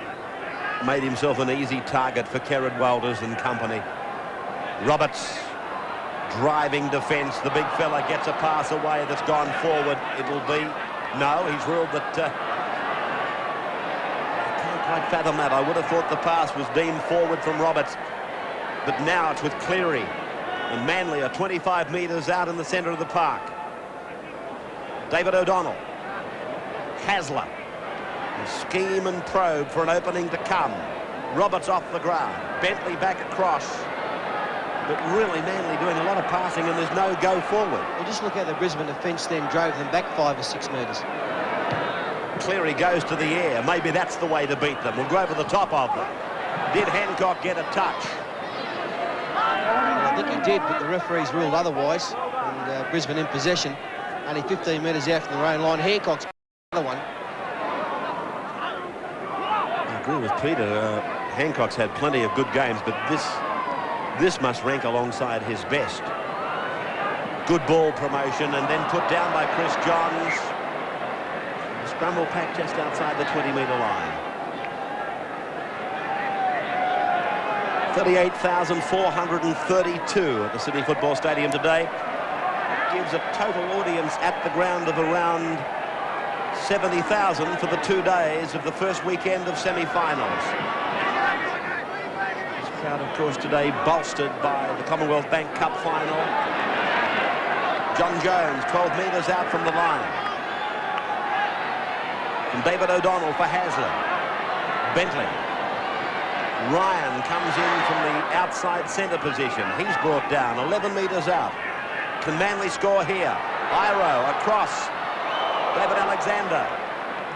made himself an easy target for Kerrod Walters and company. Roberts driving defence. The big fella gets a pass away that's gone forward. It'll be... No, he's ruled that... I can't quite fathom that. I would have thought the pass was deemed forward from Roberts. But now it's with Cleary. And Manly are 25 metres out in the centre of the park. David O'Donnell. Hasler. And scheme and probe for an opening to come. Roberts off the ground. Bentley back across. But really, Manly doing a lot of passing and there's no go forward. Well, just look how the Brisbane defence then drove them back 5 or 6 metres. Cleary goes to the air. Maybe that's the way to beat them. We'll go over the top of them. Did Hancock get a touch? Well, I think he did, but the referees ruled otherwise. And Brisbane in possession, only 15 metres out from their own line. Hancock's another one. I agree with Peter. Hancock's had plenty of good games, but this must rank alongside his best. Good ball promotion and then put down by Chris Johns. The scramble pack just outside the 20-metre line. 38,432 at the Sydney Football Stadium today. Gives a total audience at the ground of around 70,000 for the 2 days of the first weekend of semi-finals. This crowd, of course, today bolstered by the Commonwealth Bank Cup final. John Jones, 12 metres out from the line. And David O'Donnell for Hasler. Bentley. Ryan comes in from the outside centre position. He's brought down 11 metres out. Can Manly score here? Iro across. David Alexander.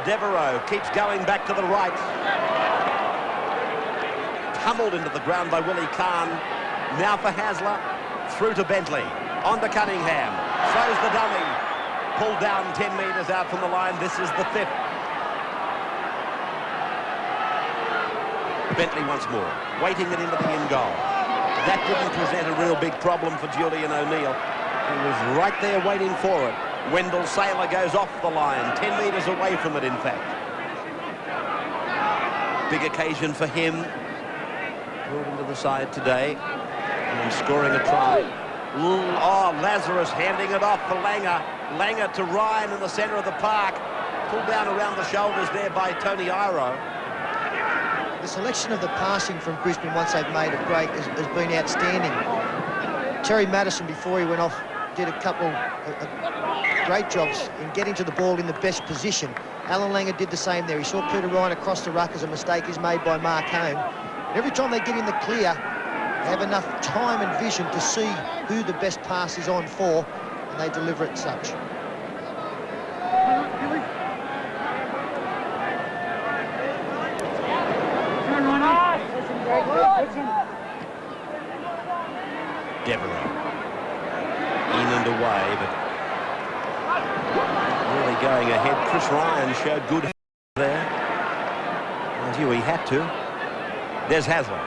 Devereaux keeps going back to the right. Pummeled into the ground by Willie Kahn. Now for Hasler. Through to Bentley. On to Cunningham. Throws the dummy. Pulled down 10 metres out from the line. This is the 5th. Bentley once more, waiting it into the in goal. That didn't present a real big problem for Julian O'Neill. He was right there waiting for it. Wendell Saylor goes off the line, 10 metres away from it, in fact. Big occasion for him. Brought into the side today and scoring a try. Oh, Lazarus handing it off for Langer. Langer to Ryan in the centre of the park. Pulled down around the shoulders there by Tony Iro. The selection of the passing from Brisbane once they've made a break has been outstanding. Terry Madison, before he went off, did a couple of great jobs in getting to the ball in the best position. Alan Langer did the same there. He saw Peter Ryan across the ruck as a mistake is made by Mark Hone. Every time they get in the clear, they have enough time and vision to see who the best pass is on for, and they deliver it such. Devereaux. In and away, but really going ahead. Chris Ryan showed good there. Mind you, he had to. There's Hasler.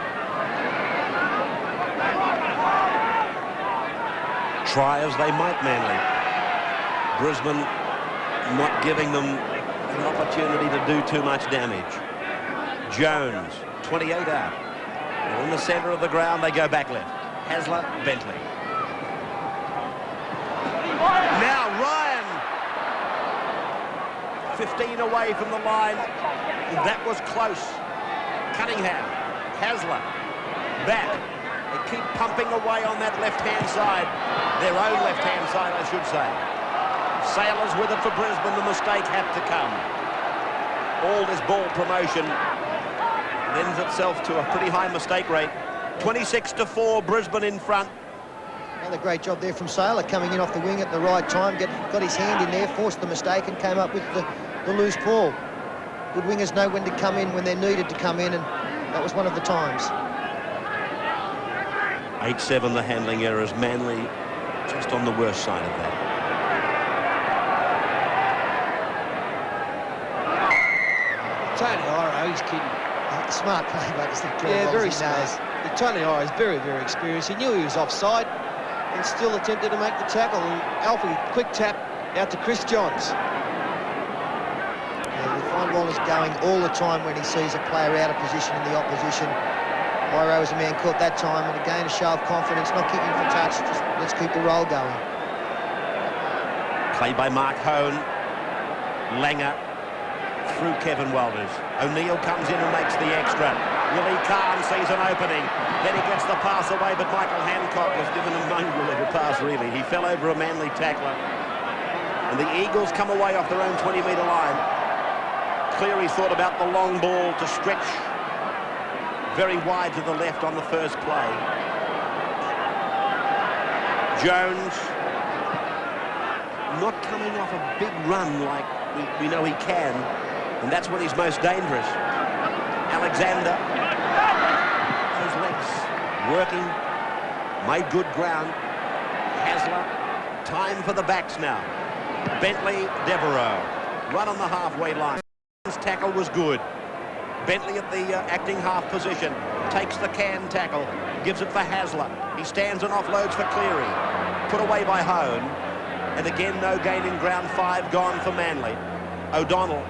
Try as they might, Manly. Brisbane not giving them an opportunity to do too much damage. Jones, 28 out. In the centre of the ground, they go back left. Hasler, Bentley. Now Ryan. 15 away from the line. That was close. Cunningham. Hasler. Back. They keep pumping away on that left-hand side. Their own left-hand side, I should say. Sailors with it for Brisbane. The mistake had to come. All this ball promotion lends itself to a pretty high mistake rate. 26-4, Brisbane in front. Another great job there from Saylor, coming in off the wing at the right time, got his hand in there, forced the mistake and came up with the loose ball. Good wingers know when to come in when they're needed to come in, and that was one of the times. 8-7 the handling errors. Manly just on the worst side of that. Tony Iro, he's kidding. Smart play, but it's the very smart. Tony Iro is very, very experienced. He knew he was offside and still attempted to make the tackle. And Alfie, quick tap out to Chris Johns. Yeah, you find Wallace going all the time when he sees a player out of position in the opposition. Iro was a man caught that time, and again a show of confidence, not kicking for touch, just let's keep the roll going. Play by Mark Hone. Langer through Kevin Walters. O'Neill comes in and makes the extra. Willie Kahn sees an opening. Then he gets the pass away, but Michael Hancock was given a mongrel of a pass, really. He fell over a Manly tackler. And the Eagles come away off their own 20-metre line. Cleary thought about the long ball to stretch very wide to the left on the first play. Jones not coming off a big run like we know he can, and that's when he's most dangerous. Alexander, those legs working, made good ground. Hasler, time for the backs now. Bentley, Devereaux, run on the halfway line. His tackle was good. Bentley at the acting half position, takes the can tackle, gives it for Hasler. He stands and offloads for Cleary. Put away by Hone. And again, no gain in ground. 5 gone for Manly. O'Donnell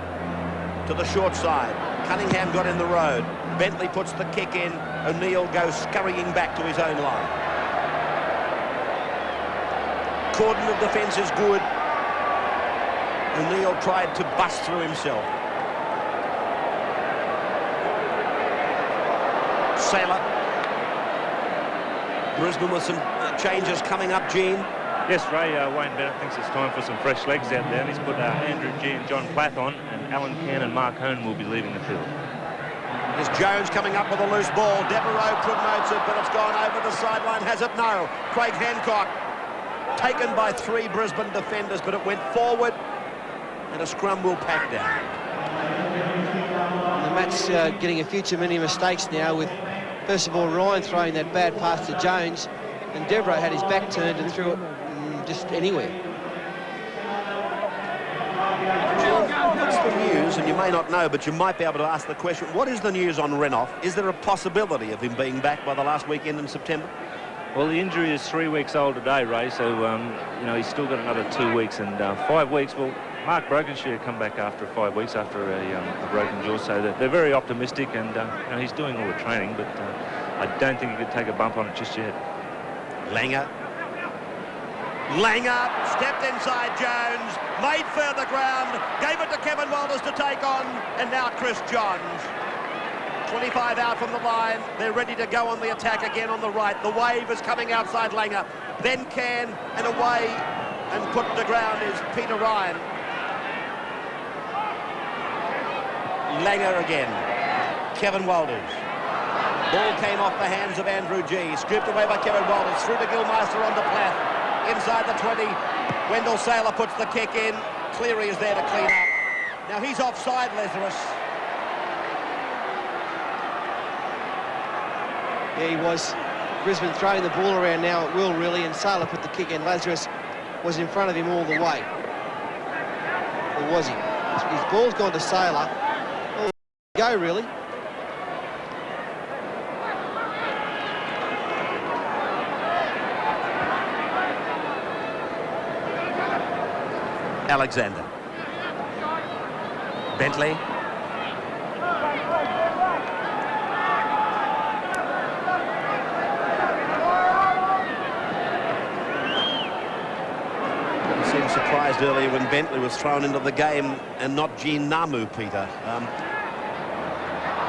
to the short side. Cunningham got in the road. Bentley puts the kick in. O'Neill goes scurrying back to his own line. Cordon of defence is good. O'Neill tried to bust through himself. Sailor. Brisbane with some changes coming up, Gene. Yes, Ray, Wayne Bennett thinks it's time for some fresh legs out there, and he's put Andrew G and John Plath on, and Alan Cann and Mark Hone will be leaving the field. Here's Jones coming up with a loose ball. Devereaux promotes it, but it's gone over the sideline. Has it? No. Craig Hancock taken by 3 Brisbane defenders, but it went forward, and a scrum will pack down. The Matt's getting a few too many mistakes now with, first of all, Ryan throwing that bad pass to Jones, and Devereaux had his back turned and threw it just anywhere. What's the news? And you may not know, but you might be able to ask the question, what is the news on Renouf? Is there a possibility of him being back by the last weekend in September? Well, the injury is 3 weeks old today, Ray, so, you know, he's still got another 2 weeks, and 5 weeks, well, Mark Brokenshire come back after 5 weeks after a broken jaw, so they're very optimistic, and you know, he's doing all the training, but I don't think he could take a bump on it just yet. Langer stepped inside Jones, made further ground, gave it to Kevin Walters to take on, and now Chris Johns. 25 out from the line. They're ready to go on the attack again on the right. The wave is coming outside Langer, then Can, and away, and put to ground is Peter Ryan. Langer again. Kevin Walters. Ball came off the hands of Andrew G. Scooped away by Kevin Walters. Through to Gilmeister onto Plath. Inside the 20. Wendell Sailor puts the kick in. Cleary is there to clean up. Now he's offside, Lazarus. Yeah, he was. Brisbane throwing the ball around now at will, really, and Sailor put the kick in. Lazarus was in front of him all the way. Or was he? His ball's gone to Sailor. Oh, go, really. Alexander. Bentley. He seemed surprised earlier when Bentley was thrown into the game and not Gene Namu, Peter.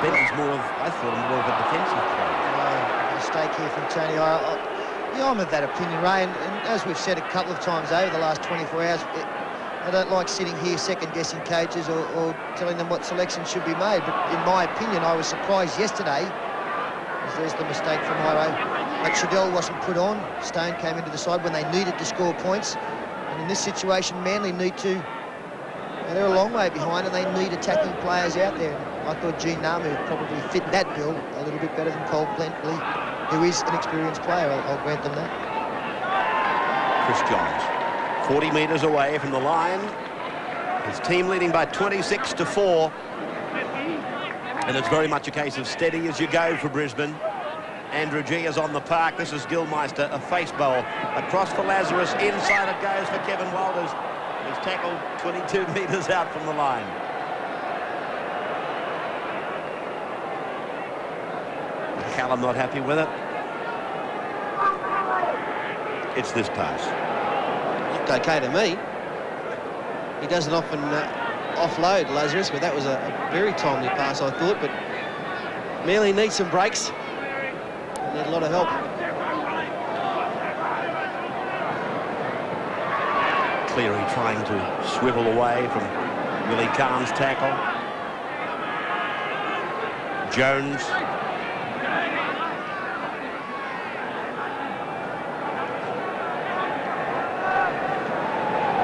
Bentley's more of, I thought, more of a defensive player. Mistake here from Tony. Yeah, I'm of that opinion, Ray, and as we've said a couple of times over the last 24 hours, I don't like sitting here second-guessing coaches or telling them what selection should be made, but in my opinion, I was surprised yesterday, as there's the mistake from Iro, that Shadell wasn't put on. Stone came into the side when they needed to score points, and in this situation, Manly need to, they're a long way behind, and they need attacking players out there. I thought Gene Namu probably fit that bill a little bit better than Cole Bentley, who is an experienced player, I'll grant them that. Chris Johns. 40 metres away from the line. His team leading by 26-4. And it's very much a case of steady as you go for Brisbane. Andrew G is on the park. This is Gilmeister, a face bowl. Across for Lazarus. Inside it goes for Kevin Walters. He's tackled 22 metres out from the line. Callum not happy with it. It's this pass. Looked okay to me. He doesn't often offload Lazarus, but that was a very timely pass, I thought. But Manly needs some breaks. They need a lot of help. Cleary trying to swivel away from Willie Cahn's tackle. Jones.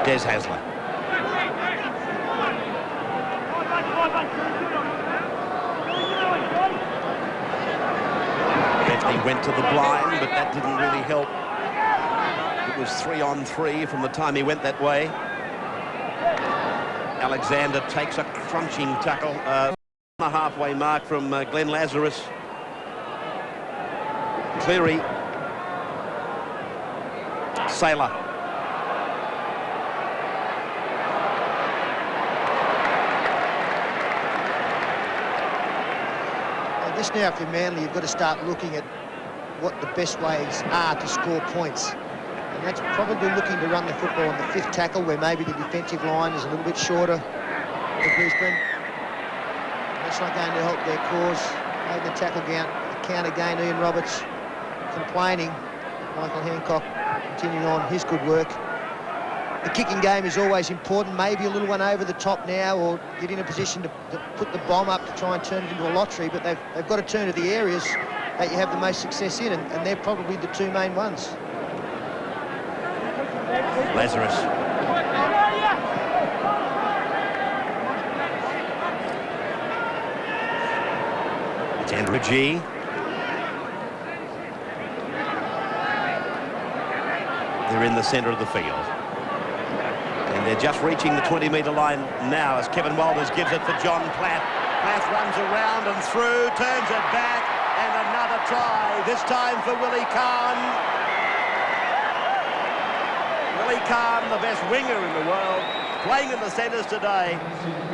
Des Hasler. Bethany went to the blind, but that didn't really help. It was 3-on-3 from the time he went that way. Alexander takes a crunching tackle on the halfway mark from Glenn Lazarus. Cleary. Saylor. Just now, if you're Manly, you've got to start looking at what the best ways are to score points. And that's probably looking to run the football on the fifth tackle, where maybe the defensive line is a little bit shorter for Brisbane. That's not going to help their cause. Made the tackle count again. Ian Roberts complaining. Michael Hancock continuing on his good work. The kicking game is always important. Maybe a little one over the top now, or get in a position to put the bomb up to try and turn it into a lottery. But they've got to turn to the areas that you have the most success in, and they're probably the two main ones. Lazarus. It's Andrew G. They're in the centre of the field. And they're just reaching the 20-metre line now as Kevin Walters gives it for John Platt. Platt runs around and through, turns it back, and another try, this time for Willie Kahn. Willie Kahn, the best winger in the world, playing in the centres today,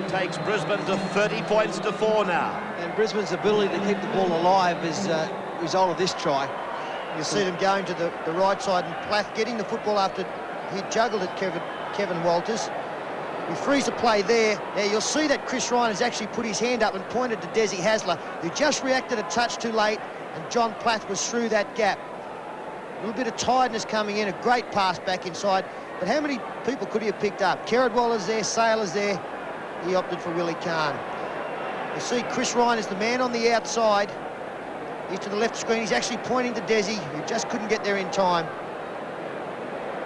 takes Brisbane to 30 points to 4 now. And Brisbane's ability to keep the ball alive is a result of this try. You see them going to the right side, and Plath getting the football after he juggled at Kevin Walters. He frees the play there. Now you'll see that Chris Ryan has actually put his hand up and pointed to Desi Hasler, who just reacted a touch too late, and John Plath was through that gap. A little bit of tiredness coming in, a great pass back inside. But how many people could he have picked up? Kerridwaller's there, Saylor's there. He opted for Willie Kahn. You see Chris Ryan is the man on the outside. He's to the left screen. He's actually pointing to Desi, who just couldn't get there in time.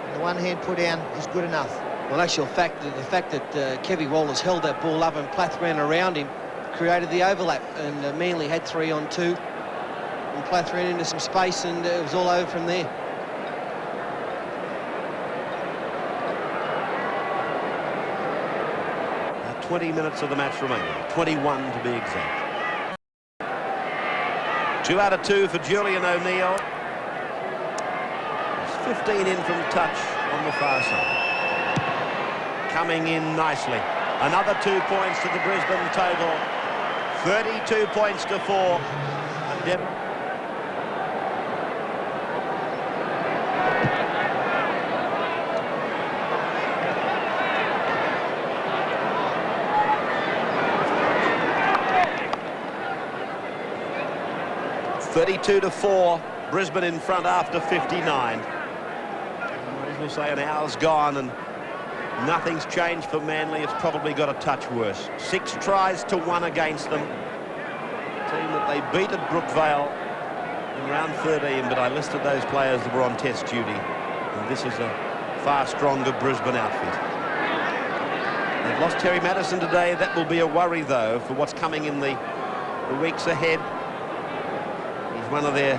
And the one hand put down is good enough. Well, actual fact, the fact that Kevy Wallace held that ball up and Plath ran around him created the overlap, and Manly had 3-on-2. And Plath ran into some space, and it was all over from there. Now 20 minutes of the match remaining, 21 to be exact. 2 out of 2 for Julian O'Neill. He's 15 in from touch on the far side. Coming in nicely. Another 2 points to the Brisbane total. 32 points to 4. And 32 to 4, Brisbane in front after 59. Might as well say an hour's gone and nothing's changed for Manly. It's probably got a touch worse. 6 tries to 1 against them. Team that they beat at Brookvale in round 13, but I listed those players that were on test duty. And this is a far stronger Brisbane outfit. They've lost Terry Madison today. That will be a worry, though, for what's coming in the weeks ahead. One of their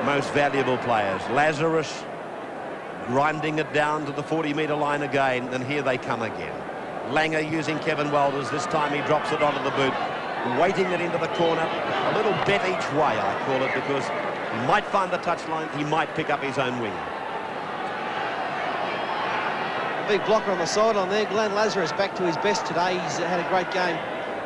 most valuable players. Lazarus grinding it down to the 40-metre line again, and here they come again. Langer using Kevin Walters. This time he drops it onto the boot, weighting it into the corner. A little bet each way, I call it, because he might find the touchline, he might pick up his own wing. Big blocker on the sideline there. Glenn Lazarus back to his best today. He's had a great game.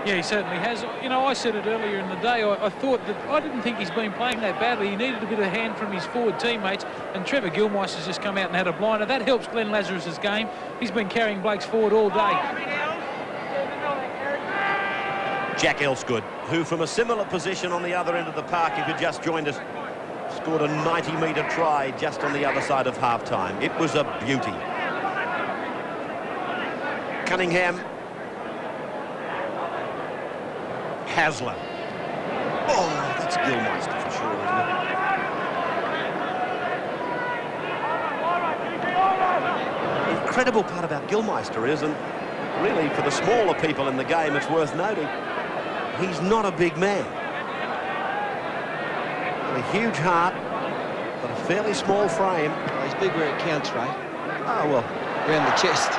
Yeah, he certainly has. You know, I said it earlier in the day, I thought that I didn't think he's been playing that badly. He needed a bit of hand from his forward teammates, and Trevor Gilmeister's just come out and had a blinder. That helps Glenn Lazarus's game. He's been carrying Blakes forward all day. Jack Elsgood, who from a similar position on the other end of the park, if you just joined us, scored a 90-metre try just on the other side of half-time. It was a beauty. Cunningham. Hasler. Oh, that's Gilmeister for sure, isn't it? incredible part about Gilmeister is, and really for the smaller people in the game, it's worth noting, he's not a big man. A huge heart, but a fairly small frame. Oh, he's big where it counts, Ray. Oh, well. Around the chest.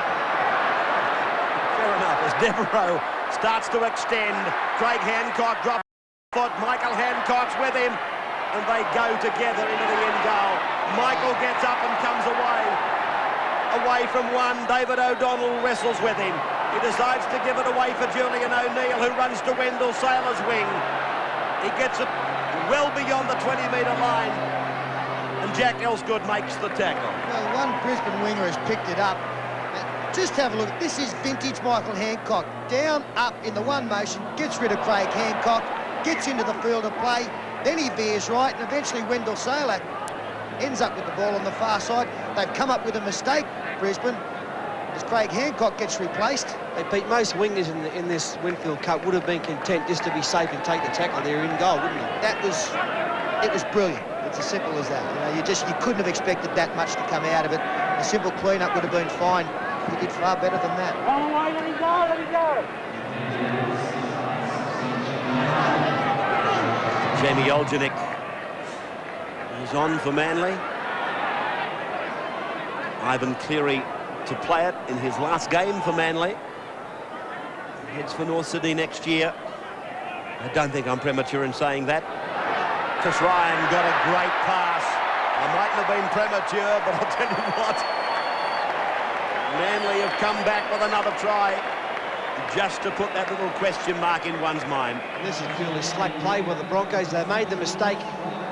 Fair enough, as Devereaux starts to extend. Craig Hancock drops foot. Michael Hancock's with him, and they go together into the end goal. Michael gets up and comes away. Away from one, David O'Donnell wrestles with him. He decides to give it away for Julian O'Neill, who runs to Wendell Sailor's wing. He gets it well beyond the 20-metre line, and Jack Elsgood makes the tackle. Well, one Brisbane winger has picked it up. Just have a look. This is vintage Michael Hancock. Down, up in the one motion, gets rid of Craig Hancock, gets into the field of play, then he veers right, and eventually Wendell Sailor ends up with the ball on the far side. They've come up with a mistake, Brisbane, as Craig Hancock gets replaced. Hey, Pete, most wingers in this Winfield Cup would have been content just to be safe and take the tackle there in goal, wouldn't they? It was brilliant. It's as simple as that. You know, you couldn't have expected that much to come out of it. A simple clean-up would have been fine. He did far better than that. Let him go, let him go. Jamie Olginek is on for Manly. Ivan Cleary to play it in his last game for Manly. Heads for North Sydney next year. I don't think I'm premature in saying that. Chris Ryan got a great pass. I mightn't have been premature, but I'll tell you what. Manly have come back with another try, just to put that little question mark in one's mind. This is purely slack play by the Broncos. They made the mistake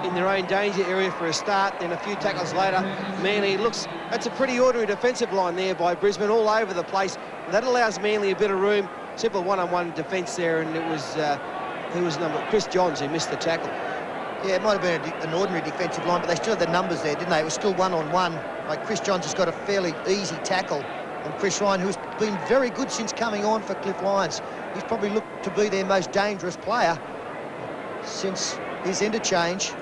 in their own danger area for a start, then a few tackles later, Manly looks... That's a pretty ordinary defensive line there by Brisbane, all over the place. That allows Manly a bit of room. Simple one-on-one defence there, and it was... who was number... Chris Johns, who missed the tackle. Yeah, it might have been an ordinary defensive line, but they still had the numbers there, didn't they? It was still one-on-one. Like, Chris Johns has got a fairly easy tackle on Chris Ryan, who's been very good since coming on for Cliff Lyons. He's probably looked to be their most dangerous player since his interchange.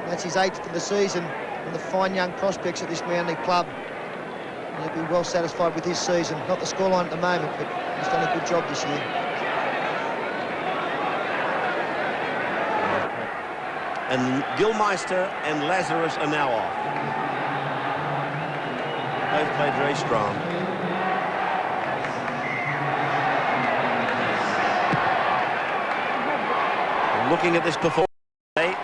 That's his 8th for the season, and the fine young prospects at this Manly club. He'll be well satisfied with his season. Not the scoreline at the moment, but he's done a good job this year. And Gilmeister and Lazarus are now off. Both played very strong. And looking at this performance, there's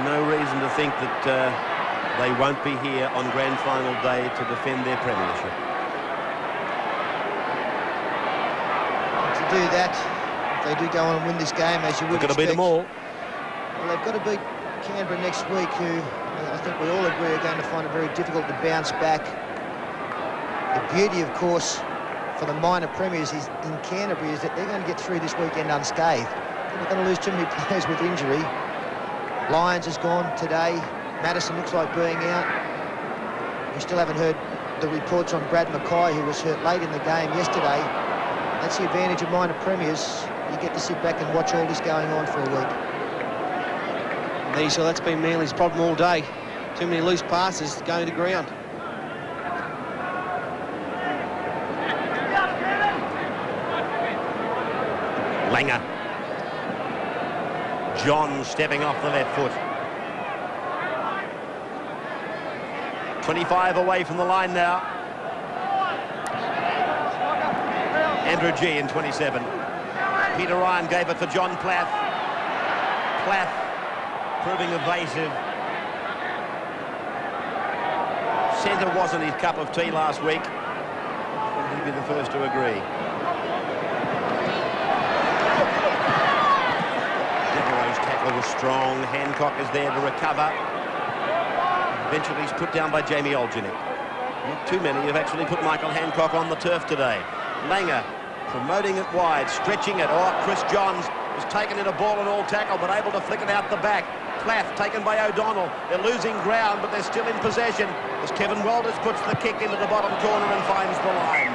no reason to think that they won't be here on grand final day to defend their premiership. To do that, if they do go on and win this game, as you would expect... They've got to beat them all. Well, they've got to beat Canberra next week, who I think we all agree are going to find it very difficult to bounce back. The beauty, of course, for the minor premiers is in Canterbury is that they're going to get through this weekend unscathed. They're not going to lose too many players with injury. Lyons has gone today. Madison looks like being out. We still haven't heard the reports on Brad Mackay, who was hurt late in the game yesterday. That's the advantage of minor premiers. You get to sit back and watch all this going on for a week. So that's been Manly's problem all day. Too many loose passes going to ground. Langer. John stepping off the left foot. 25 away from the line now. Andrew G in 27. Peter Ryan gave it for John Plath. Plath proving evasive. Centre wasn't his cup of tea last week. He'd be the first to agree. Devereaux's tackle was strong. Hancock is there to recover. Eventually he's put down by Jamie Olginek. Not too many have actually put Michael Hancock on the turf today. Langer promoting it wide, stretching it. Oh, Chris Johns has taken in a ball and all tackle, but able to flick it out the back. Plath taken by O'Donnell. They're losing ground, but they're still in possession as Kevin Walters puts the kick into the bottom corner and finds the line.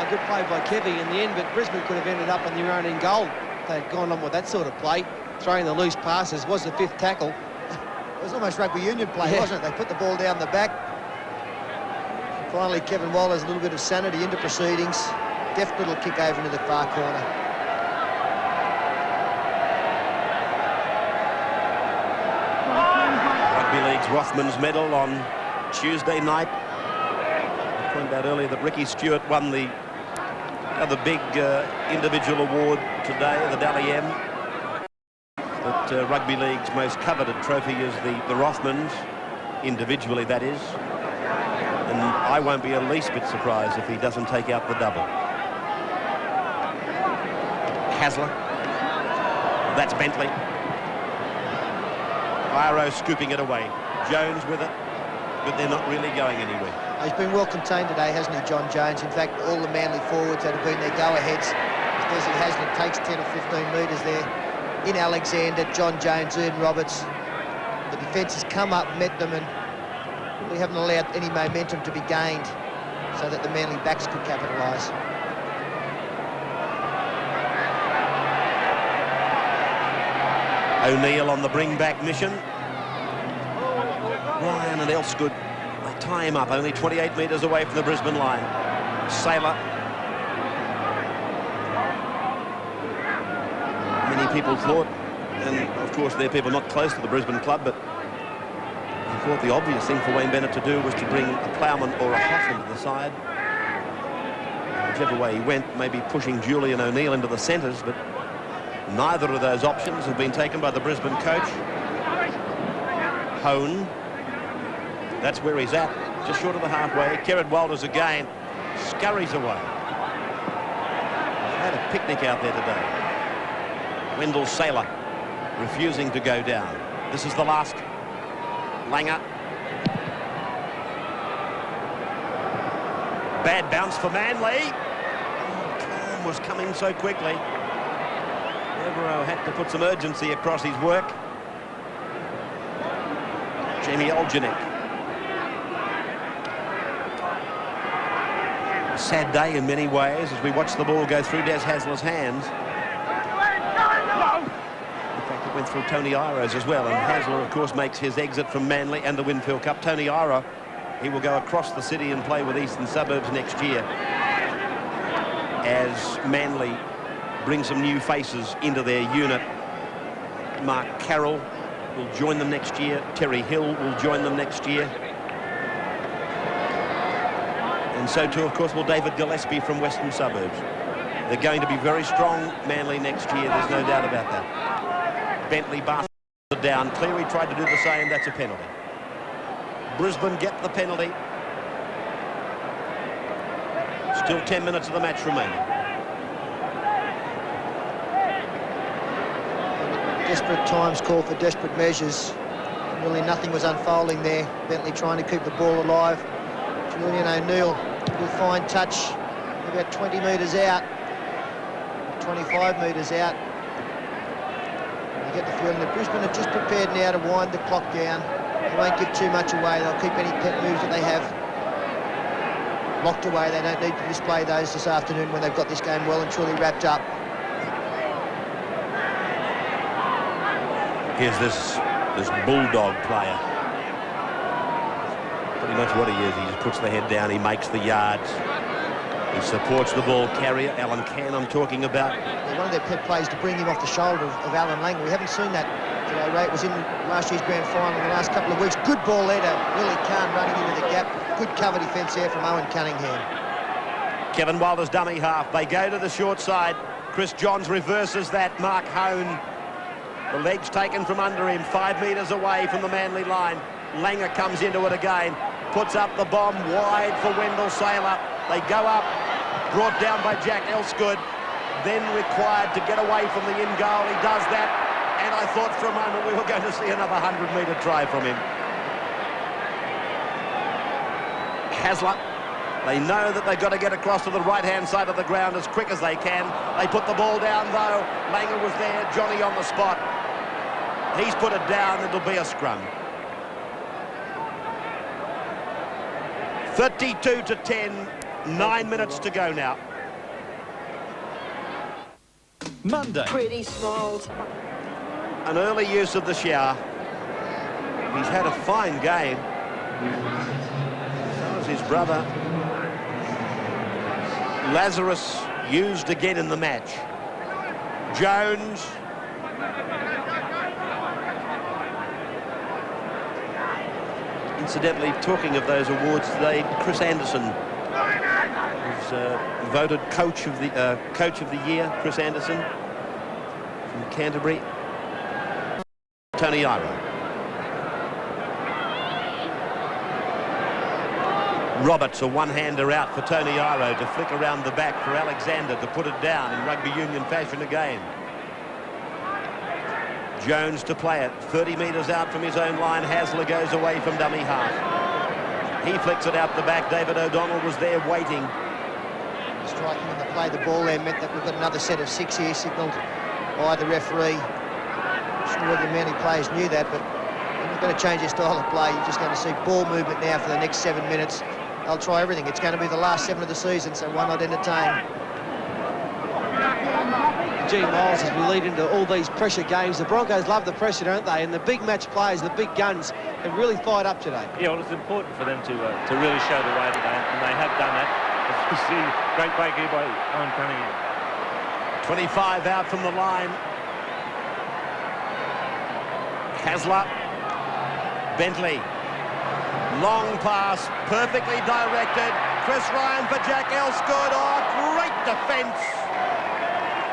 Good play by Kevy in the end, but Brisbane could have ended up on their own in goal. They'd gone on with that sort of play. Throwing the loose passes was the 5th tackle. It was almost rugby union play, wasn't it? They put the ball down the back. Finally, Kevin Waller has a little bit of sanity into proceedings. Deft little kick over into the far corner. Rugby League's Rothmans medal on Tuesday night. I pointed out earlier that Ricky Stewart won the other big individual award today, the Dally M. But Rugby League's most coveted trophy is the Rothmans, individually that is. And I won't be the least bit surprised if he doesn't take out the double. Hasler. That's Bentley. Iro scooping it away. Jones with it, but they're not really going anywhere. He's been well contained today, hasn't he, John Jones? In fact, all the Manly forwards that have been their go-aheads. Desi Hasler takes 10 or 15 metres there. In Alexander, John Jones, Ian Roberts. The defence has come up, met them, and we haven't allowed any momentum to be gained so that the Manly backs could capitalise. O'Neill on the bring-back mission. Ryan and Elsgood, they tie him up, only 28 metres away from the Brisbane line. Saylor. Many people thought, and of course they're people not close to the Brisbane club, but I thought the obvious thing for Wayne Bennett to do was to bring a Plowman or a Hoff into the side. Whichever way he went, maybe pushing Julian O'Neill into the centres, but neither of those options have been taken by the Brisbane coach. Hone. That's where he's at, just short of the halfway. Kerrod Walters again scurries away. Had a picnic out there today. Wendell Saylor refusing to go down. This is the last. Langer. Bad bounce for Manly. Calm was coming so quickly. Devereaux had to put some urgency across his work. Jamie Olginek. A sad day in many ways as we watch the ball go through Des Hasler's hands. In fact, it went through Tony Iro's as well, and Hasler, of course, makes his exit from Manly and the Winfield Cup. Tony Iro, he will go across the city and play with Eastern Suburbs next year as Manly bring some new faces into their unit. Mark Carroll will join them next year. Terry Hill will join them next year. And so too, of course, will David Gillespie from Western Suburbs. They're going to be very strong, Manly, next year. There's no doubt about that. Bentley basted down. Cleary tried to do the same. That's a penalty. Brisbane get the penalty. Still 10 minutes of the match remaining. Desperate times call for desperate measures. Really nothing was unfolding there. Bentley trying to keep the ball alive. Julian O'Neill with fine touch, about 20 metres out, 25 metres out. You get the feeling that Brisbane are just prepared now to wind the clock down. They won't give too much away. They'll keep any pet moves that they have locked away. They don't need to display those this afternoon when they've got this game well and truly wrapped up. Here's this bulldog player. Pretty much what he is. He just puts the head down, he makes the yards. He supports the ball carrier, Alan Cann I'm talking about. Yeah, one of their pet plays to bring him off the shoulder of Alan Langer. We haven't seen that today, Ray. It was in last year's grand final in the last couple of weeks. Good ball there to Willie Kahn running into the gap. Good cover defence there from Owen Cunningham. Kevin Wilder's dummy half. They go to the short side. Chris Johns reverses that. Mark Hone. The legs taken from under him, 5 metres away from the Manly line. Langer comes into it again, puts up the bomb wide for Wendell Saylor. They go up, brought down by Jack Elsgood, then required to get away from the in goal. He does that, and I thought for a moment we were going to see another 100-metre try from him. Hasler. They know that they've got to get across to the right-hand side of the ground as quick as they can. They put the ball down, though. Langer was there, Johnny on the spot. He's put it down, it'll be a scrum. 32-10, 9 minutes to go now. Monday. Pretty small. An early use of the shower. He's had a fine game. was his brother Lazarus used again in the match. Jones. Incidentally, talking of those awards today, Chris Anderson was voted coach of the year. Chris Anderson from Canterbury. Tony Iro. Roberts, a one-hander out for Tony Iro to flick around the back for Alexander to put it down in rugby union fashion again. Jones to play it, 30 metres out from his own line. Hasler goes away from dummy half. He flicks it out the back. David O'Donnell was there waiting. Striking in the play, the ball there meant that we've got another set of 6 here signalled by the referee. I'm sure whether many players knew that, but when you're going to change your style of play, you're just going to see ball movement now for the next 7 minutes. They'll try everything. It's going to be the last 7 of the season, so why not entertain? Gene Miles, as we lead into all these pressure games, the Broncos love the pressure, don't they? And the big match players, the big guns, have really fired up today. Yeah, well, it's important for them to really show the way today, and they have done that. As you see, great break here by Owen Cunningham. 25 out from the line. Hasler. Bentley. Long pass, perfectly directed. Chris Ryan for Jack Elsgood. Oh, great defence.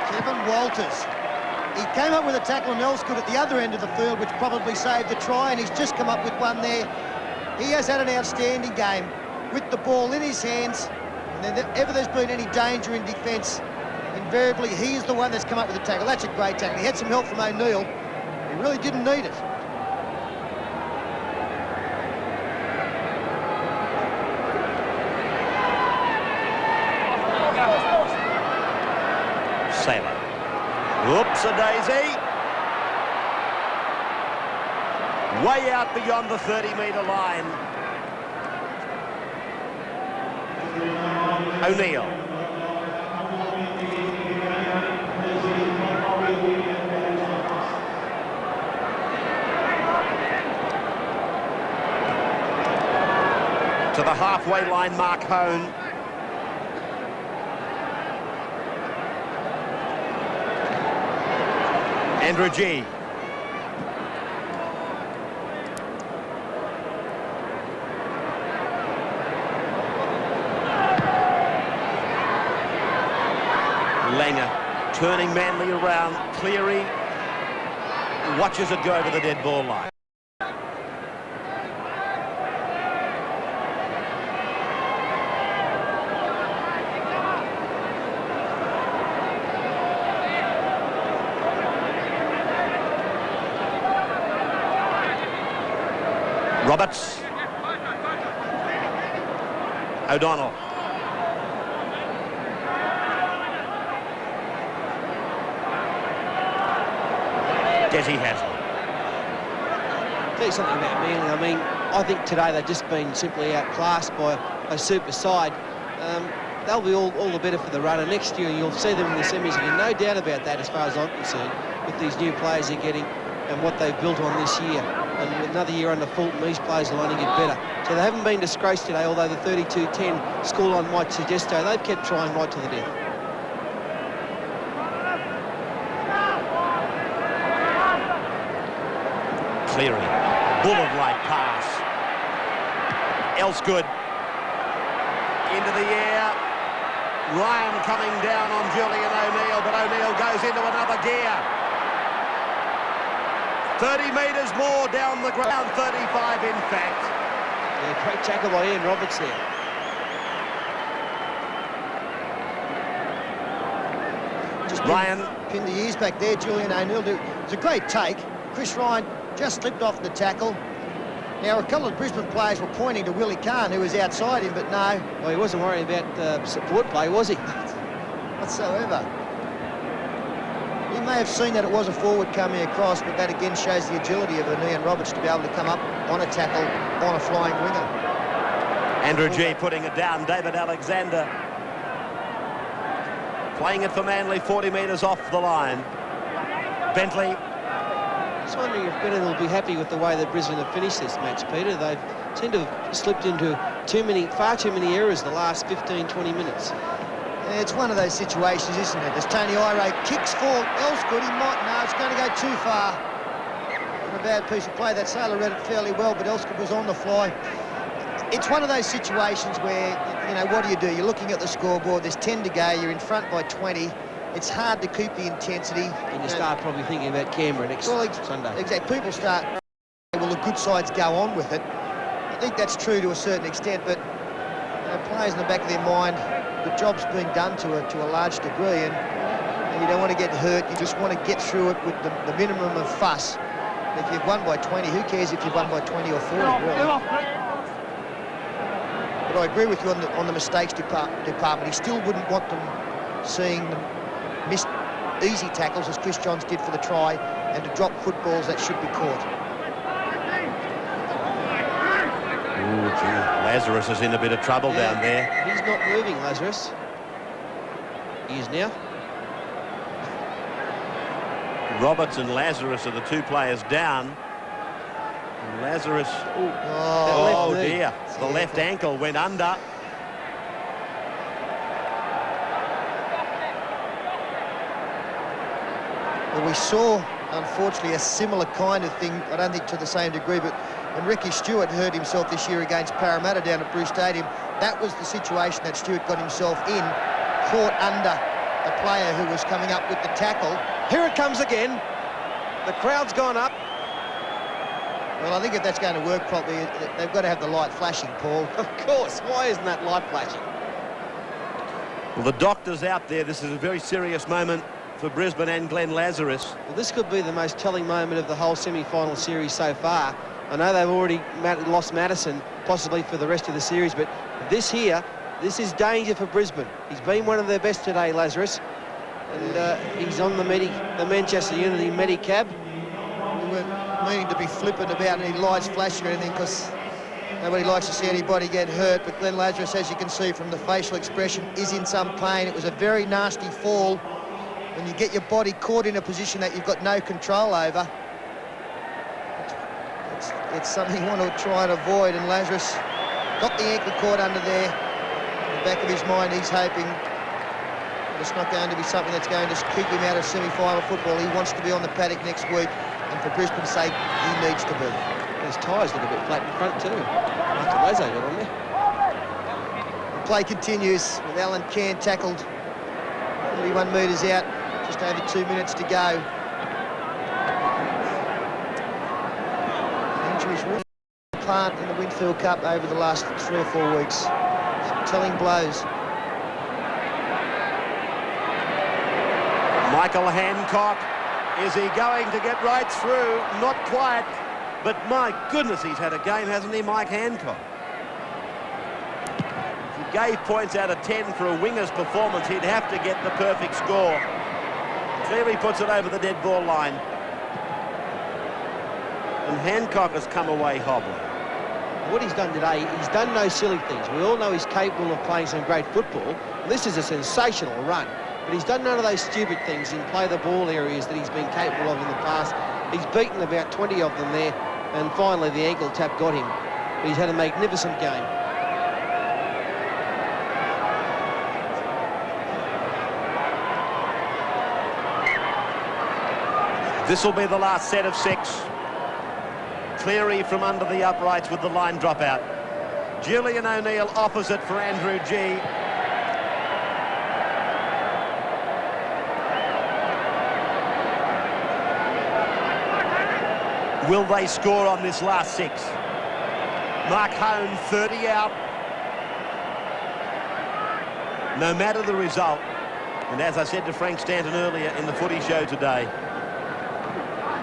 Kevin Walters. He came up with a tackle on Elsgood at the other end of the field, which probably saved the try, and he's just come up with one there. He has had an outstanding game with the ball in his hands. And if there's been any danger in defence, invariably he is the one that's come up with the tackle. That's a great tackle. He had some help from O'Neill. He really didn't need it. Sailor. Oops-a-daisy. Way out beyond the 30-metre line. O'Neill. To the halfway line, Mark Hone. Andrew G. Langer turning Manly around. Cleary watches it go over the dead ball line. Roberts. O'Donnell. Desi Hasler. Tell you something about Manly. I mean, I think today they've just been simply outclassed by a super side. They'll be all the better for the runner. Next year you'll see them in the semis again. No doubt about that as far as I'm concerned, with these new players they're getting and what they've built on this year. And with another year under Fulton, these players will only get better. So they haven't been disgraced today, although the 32-10 scoreline might suggest so. They've kept trying right to the death. Cleary. Bullet-like pass. Elsgood. Into the air. Ryan coming down on Julian O'Neill, but O'Neill goes into another gear. 30 metres more down the ground, 35 in fact. Yeah, great tackle by Ian Roberts there. Just Ryan. Pinned the ears back there, Julian O'Neill. It's a great take. Chris Ryan just slipped off the tackle. Now, a couple of Brisbane players were pointing to Willie Kahn, who was outside him, but no. Well, he wasn't worrying about support play, was he? Whatsoever. You may have seen that it was a forward coming across, but that again shows the agility of Ian Roberts to be able to come up on a tackle on a flying winger. Andrew G putting it down. David Alexander playing it for Manly, 40 metres off the line. Bentley Just wondering if Bennett will be happy with the way that Brisbane have finished this match, Peter. They've seemed to have slipped into far too many errors the last 15, 20 minutes. Yeah, it's one of those situations, isn't it? As Tony Ire kicks for Elsgood, he might know it's going to go too far. A bad piece of play. That sailor read it fairly well, but Elsgood was on the fly. It's one of those situations where, you know, what do? You're looking at the scoreboard, there's 10 to go, you're in front by 20. It's hard to keep the intensity. And you start probably thinking about Canberra next Sunday. Exactly. People start, well, the good sides go on with it. I think that's true to a certain extent, but you know, players in the back of their mind, the job's being done to a large degree, and you don't want to get hurt. You just want to get through it with the minimum of fuss. If you've won by 20, who cares if you've won by 20 or 40, really? But I agree with you on the mistakes department. He still wouldn't want them seeing them miss easy tackles, as Chris Johns did for the try, and to drop footballs that should be caught. Ooh, gee. Lazarus is in a bit of trouble down there. He's not moving, Lazarus. He is now. Roberts and Lazarus are the two players down. And Lazarus, oh dear, the left ankle went under. Well, we saw, unfortunately, a similar kind of thing, I don't think to the same degree, but when Ricky Stewart hurt himself this year against Parramatta down at Bruce Stadium, that was the situation that Stewart got himself in, caught under a player who was coming up with the tackle. Here it comes again. The crowd's gone up. Well, I think if that's going to work properly, they've got to have the light flashing, Paul. Of course. Why isn't that light flashing? Well, the doctor's out there. This is a very serious moment for Brisbane and Glenn Lazarus. Well, this could be the most telling moment of the whole semi-final series so far. I know they've already lost Madison, possibly for the rest of the series, but this is danger for Brisbane. He's been one of their best today, Lazarus, and he's on the Manchester Unity Medicab. We weren't meaning to be flippant about any lights flashing or anything, because nobody likes to see anybody get hurt, but Glenn Lazarus, as you can see from the facial expression, is in some pain. It was a very nasty fall. When you get your body caught in a position that you've got no control over, it's something you want to try and avoid, and Lazarus got the ankle caught under there. In the back of his mind, he's hoping it's not going to be something that's going to keep him out of semi-final football. He wants to be on the paddock next week, and for Brisbane's sake, he needs to be. His tyres look a bit flat in front too, after Lazo got on there. The play continues with Alan Cairn tackled 41 metres out, just over 2 minutes to go. Injuries really part in the Winfield Cup over the last 3 or 4 weeks. Some telling blows. Michael Hancock, is he going to get right through? Not quite, but my goodness, he's had a game, hasn't he, Mike Hancock? If he gave points out of 10 for a winger's performance, he'd have to get the perfect score. Clearly puts it over the dead ball line. And Hancock has come away hobbling. What he's done today, he's done no silly things. We all know he's capable of playing some great football. This is a sensational run, but he's done none of those stupid things in play the ball areas that he's been capable of in the past. He's beaten about 20 of them there, and finally the ankle tap got him. But he's had a magnificent game. This will be the last set of 6. Cleary from under the uprights with the line dropout. Julian O'Neill opposite for Andrew G. Will they score on this last 6? Mark Hone, 30 out. No matter the result, and as I said to Frank Stanton earlier in the footy show today,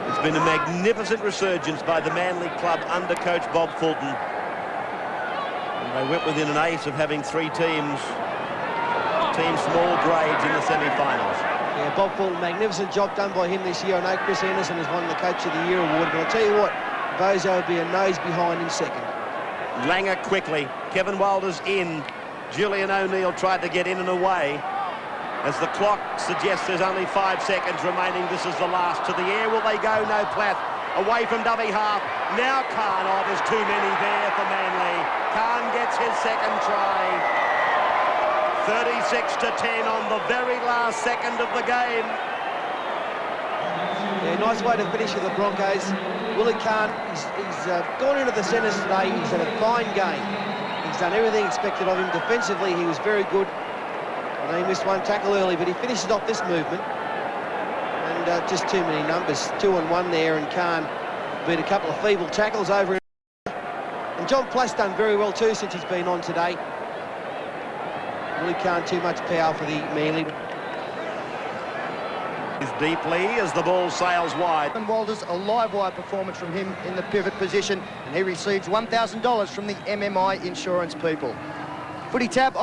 it's been a magnificent resurgence by the Manly club under coach Bob Fulton. And they went within an ace of having 3 teams from all grades in the semi-finals. Yeah, Bob Fulton, magnificent job done by him this year. I know Chris Anderson has won the Coach of the Year award, but I'll tell you what, Bozo will be a nose behind in second. Langer quickly. Kevin Wilder's in. Julian O'Neill tried to get in and away. As the clock suggests there's only 5 seconds remaining, this is the last. To the air will they go? No, Plath away from dummy half. Now Khan, oh, there's too many there for Manly. Khan gets his second try. 36-10 on the very last second of the game. Yeah, nice way to finish for the Broncos. Willie Khan, he's gone into the centres today. He's had a fine game. He's done everything expected of him. Defensively, he was very good. I know he missed one tackle early, but he finishes off this movement. And just too many numbers. 2-on-1 there, and Khan beat a couple of feeble tackles over him. And John Platt's done very well too since he's been on today. Willie Khan, too much power for the Manly. Deeply as the ball sails wide. And Walters, a live wire performance from him in the pivot position, and he receives $1,000 from the MMI insurance people. Footy tab.